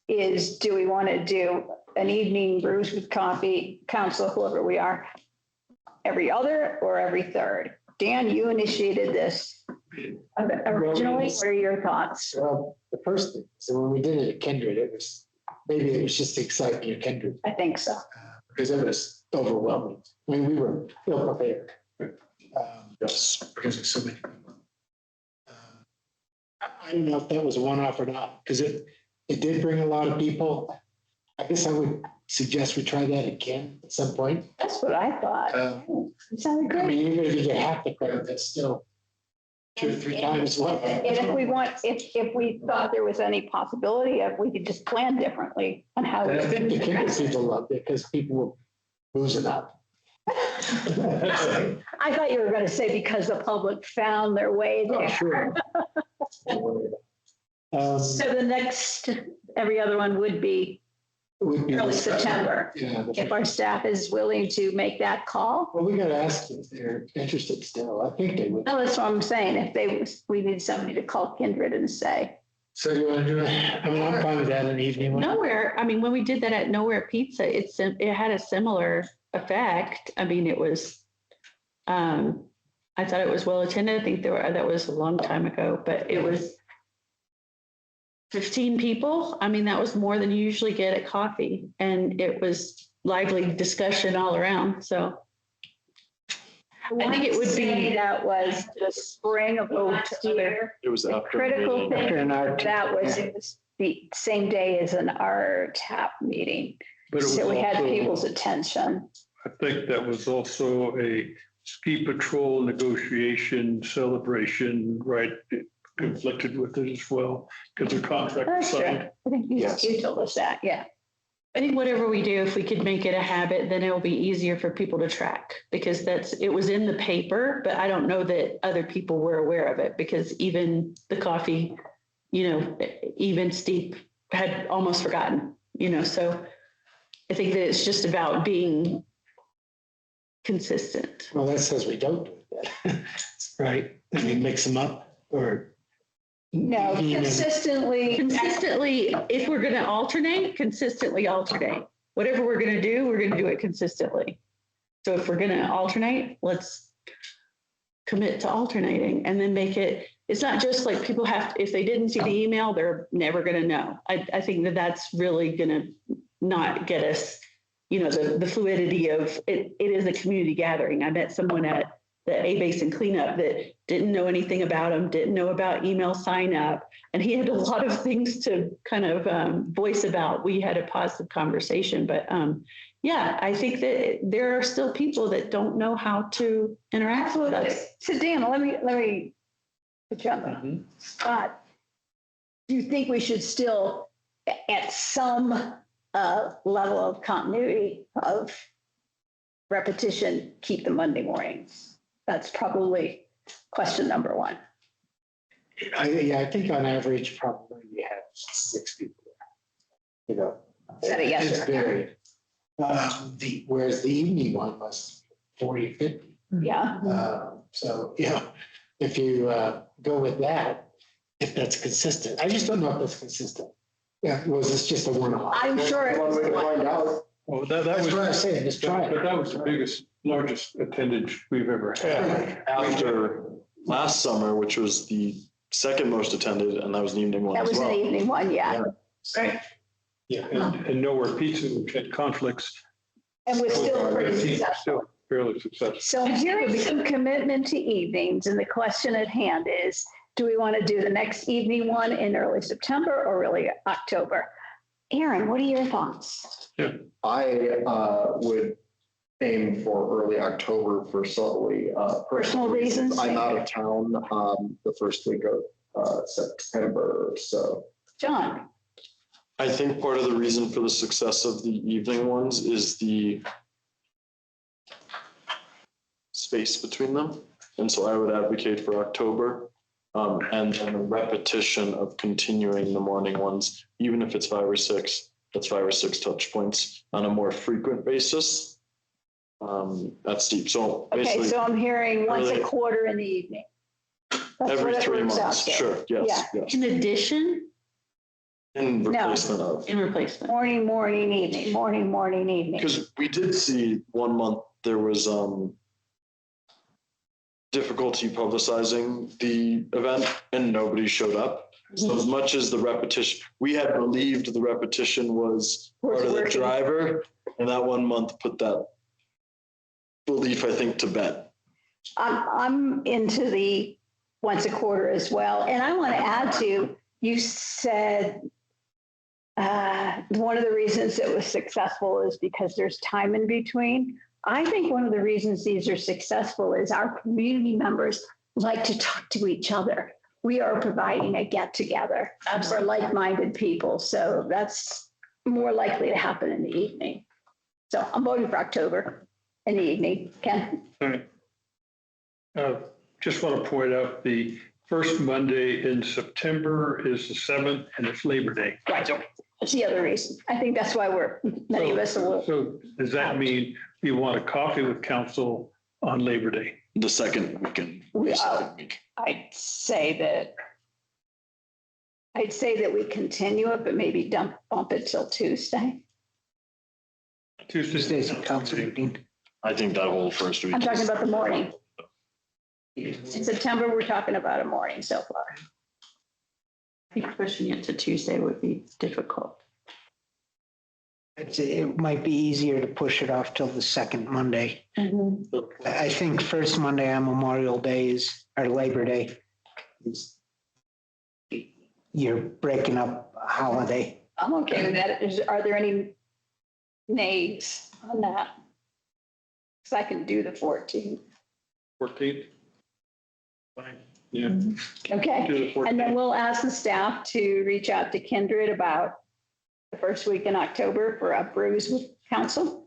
is do we want to do an evening brews with coffee, council, whoever we are, every other or every third? Dan, you initiated this originally. What are your thoughts? Well, the first thing, so when we did it at Kindred, it was just the excitement of Kindred. I think so. Because it was overwhelming. I mean, we were ill prepared. Just because of so many people. I don't know if that was a one-off or not, because it did bring a lot of people. I guess I would suggest we try that again at some point. That's what I thought. It sounded I good. mean, even if you get half the crowd, that's still 2 or 3 times what. And if we thought there was any possibility of, we could just plan differently on how. And I think the Kindred people loved it because people were boozing up. I thought you were going to say because the public found their way there. Sure. So the next, every other one would be early September. Yeah. If our staff is willing to make that call. Well, we got to ask if they're interested still. I think they would. No, that's what I'm saying. We need somebody to call Kindred and say. So you want to do it? I mean, I'm fine with that in the evening. Nowhere. I mean, when we did that at Nowhere Pizza, it had a similar effect. I mean, it was, I thought it was well attended. I think that was a long time ago, but it was 15 people. I mean, that was more than you usually get at coffee. And it was lively discussion all around. So I think it would be. That was the spring of last year. It was The after. critical thing, After an art. it was the same day as an RTAP meeting. But it was So we had also- people's attention. I think that was also a ski patrol negotiation celebration, right? It conflicted with it as well because the contract was That's signed. true. I think you told us that, yeah. I think whatever we do, if we could make it a habit, then it'll be easier for people to track because it was in the paper, but I don't know that other people were aware of it because even the coffee, even Steve had almost forgotten, so I think that it's just about being consistent. Well, that says we don't do that. Right? I mean, mix them up or. No, consistently. Consistently, if we're going to alternate, consistently alternate. Whatever we're going to do it consistently. So if we're going to alternate, let's commit to alternating and then make it, it's not just like people have, if they didn't see the email, they're never going to know. I think that that's really going to not get us, the fluidity of it is a community gathering. I met someone at the A Basin cleanup that didn't know anything about them, didn't know about email sign up. And he had a lot of things to kind of voice about. We had a positive conversation, but yeah, I think that there are still people that don't know how to interact with us. So Dan, let me agenda. But do you think we should still, at some level of continuity of repetition, keep the Monday mornings? That's probably question number one. I think on average, probably we have 6 people. You know, Is that a yes it's or a no? varied. Whereas the evening one was 40, 50. Yeah. So, if you go with that, if that's consistent, I just don't know if that's consistent. Yeah, was this just a one-off? I'm sure it One was way to find out. Well, that That's was, what I'm saying, just try but it. that was the biggest, largest attendance we've ever had. After last summer, which was the second most attended, and that was an evening one that as was an well. evening one, yeah. Right. Yeah, and Nowhere Pizza, which had conflicts. And we're still pretty Still successful. fairly successful. So I'm hearing some commitment to evenings, and the question at hand is, do we want to do the next evening one in early September or early October? Aaron, what are your thoughts? I would aim for early October for solely Personal reasons? I'm out of town the first week of September, so. John? I think part of the reason for the success of the evening ones is the space between them. And so I would advocate for October. And then the repetition of continuing the morning ones, even if it's 5 or 6, that's 5 or 6 touch points on a more frequent basis. That's deep. So Okay, basically so I'm hearing once a early- quarter in the evening. That's every what it 3 works out months. to. Sure. Yeah. Yes. In addition, In replacement of. in replacement. Morning, evening, morning, evening. Because we did see 1 month there was difficulty publicizing the event and nobody showed up. So as much as the repetition, we had believed the repetition was part of the working. driver, and that 1 month put that belief, I think, to bed. I'm into the once a quarter as well. And I want to add to, you said one of the reasons it was successful is because there's time in between. I think one of the reasons these are successful is our community members like to talk to each other. We are providing a get together for like-minded people. So that's more likely to happen in the evening. So I'm voting for October in the evening. Ken? All right. Just want to point out the first Monday in September is the 7th and it's Labor Day. Right. That's the other reason. I think that's why many of us are a little. So does that mean you want a coffee with council on Labor Day? The second weekend. We- second week. I'd say that we continue it, but maybe bump it till Tuesday. Tuesday's a council meeting. I think that whole first week. I'm talking about the morning. In September, we're talking about a morning so far. I think pushing it to Tuesday would be difficult. It might be easier to push it off till the second Monday. I think first Monday on Memorial Day is our Labor Day. You're breaking up a holiday. I'm okay with that. Are there any nays on that? Because I can do the 14th. 14th? Fine. Yeah. Okay. Do the 14th. And then we'll ask the staff to reach out to Kindred about the first week in October for a brews with council.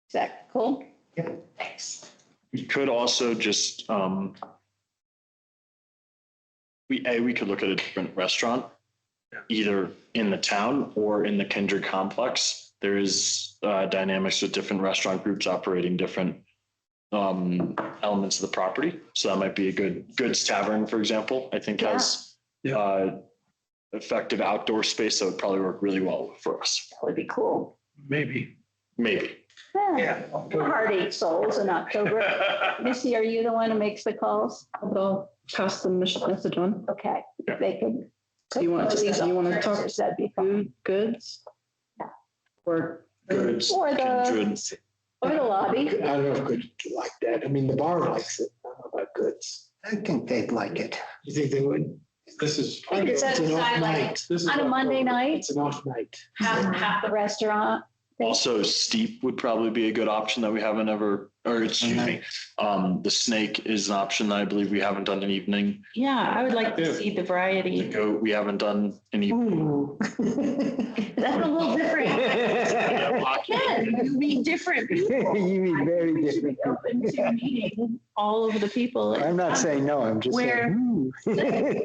Is that cool? Yep. Thanks. We could also just, we could look at a different restaurant, either in the town or in the Kindred complex. There is dynamics with different restaurant groups operating different elements of the property. So that might be a Goods Tavern, for example, I think has effective outdoor space that would probably work really well for us. That would be cool. Maybe. Maybe. Yeah. Hearty souls in October. Missy, are you the one who makes the calls? I'll pass the message on. Okay. Yeah. They can. You want to talk That'd be fun. food, goods? Yeah. Or Goods, Or the- Kindred. Or the lobby. I don't know if good like that. I mean, the bar likes it. I don't know about goods. I think they'd like it. You think they would? This is. Because that's It's an off kind of like night. This is on a Monday night, It's an off night. half the restaurant, Also, steep would probably be a good option that we haven't ever, or excuse me, the snake is an option that I believe we haven't done an evening. Yeah, I would like to see the variety. Goat, we haven't done an evening. Ooh. That's a little different. Again, you mean different people. You mean very We should be different. open to meeting all of the people. I'm not saying no, I'm just Where- saying. ooh.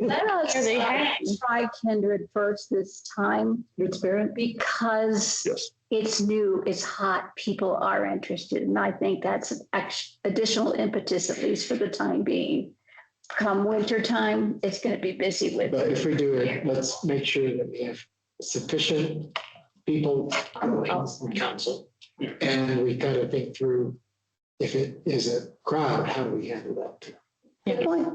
Let us Here they hang. try Kindred first this time because Yes. it's new, it's hot, people are interested. And I think that's an additional impetus, at least for the time being. Come winter time, it's going to be busy with. But if we do it, let's make sure that we have sufficient people on council. And we kind of think through, if it is a crowd, how do we handle that? Good point.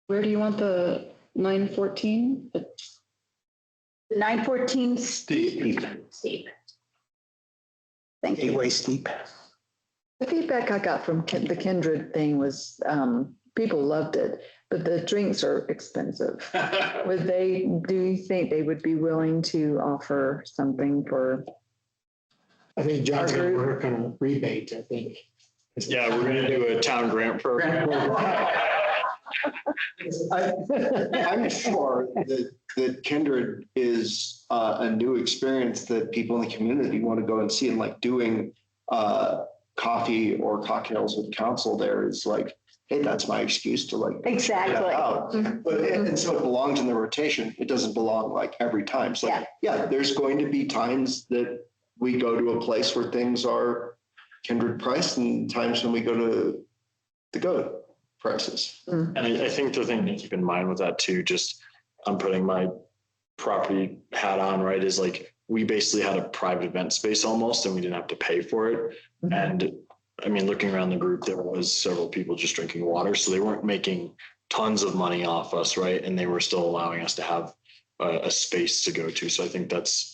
Where do you want the 914? 914 steep. Thank you. Gateway steep. The feedback I got from the Kindred thing was, people loved it, but the drinks are expensive. Do you think they would be willing to offer something for? I think John's going to work on a rebate, I think. Yeah, we're gonna do a town grant program. I'm sure that Kindred is a new experience that people in the community want to go and see, and like doing coffee or cocktails with council there is like, hey, that's my excuse to like. Exactly. get out. But and so it belongs in the rotation. It doesn't belong like every time. So yeah, there's going to be times that we go to a place where things are Kindred price and times when we go to the GOAT prices. And I think the thing to keep in mind with that too, just I'm putting my property hat on, right, is like, we basically had a private event space almost, and we didn't have to pay for it. And I mean, looking around the group, there was several people just drinking water, so they weren't making tons of money off us, right? And they were still allowing us to have a space to go to. So I think that's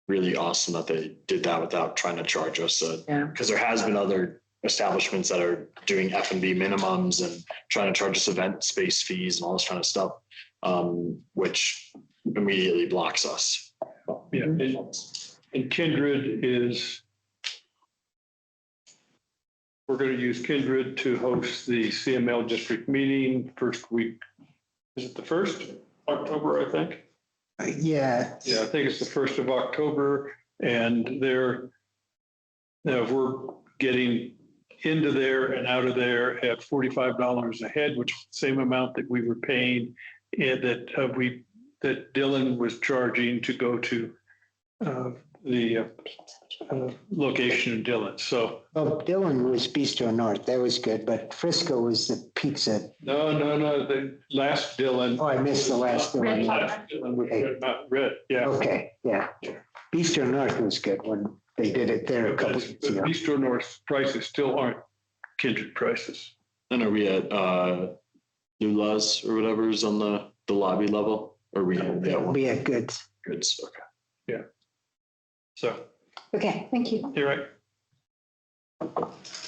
really awesome that they did that without trying to charge us. Because there has been other establishments that are doing F&B minimums and trying to charge us event space fees and all this kind of stuff, which immediately blocks us. Yeah, and Kindred is, we're going to use Kindred to host the CML district meeting first week. Is it the 1st October, I think? Yeah. Yeah, I think it's the 1st of October, and we're getting into there and out of there at $45 a head, which is the same amount that we were paying and that Dylan was charging to go to the location in Dylan. So. Oh, Dylan was Bistro North. That was good, but Frisco was the pizza. No, the last Dylan. Oh, I missed the last Dylan. Last Dylan was Red, yeah. Okay, yeah. Bistro North was good when they did it there a couple of years ago. Bistro North prices still aren't Kindred prices. And are we at Lula's or whatever is on the lobby level? Or we We had goods. goods? Okay. Yeah. So. Okay, thank you. You're right.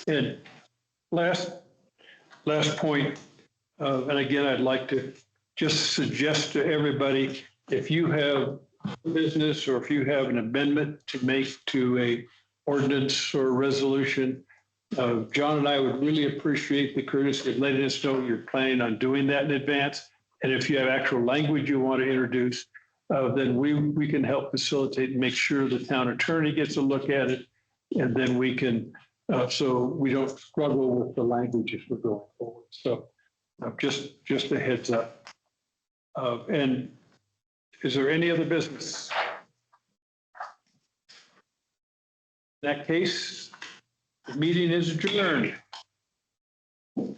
And last point, and again, I'd like to just suggest to everybody, if you have a business or if you have an amendment to make to a ordinance or a resolution, John and I would really appreciate the courtesy of letting us know you're planning on doing that in advance. And if you have actual language you want to introduce, then we can help facilitate and make sure the town attorney gets a look at it. And then we can, so we don't struggle with the language as we're going forward. So just a heads up. And is there any other business? In that case, the meeting is adjourned.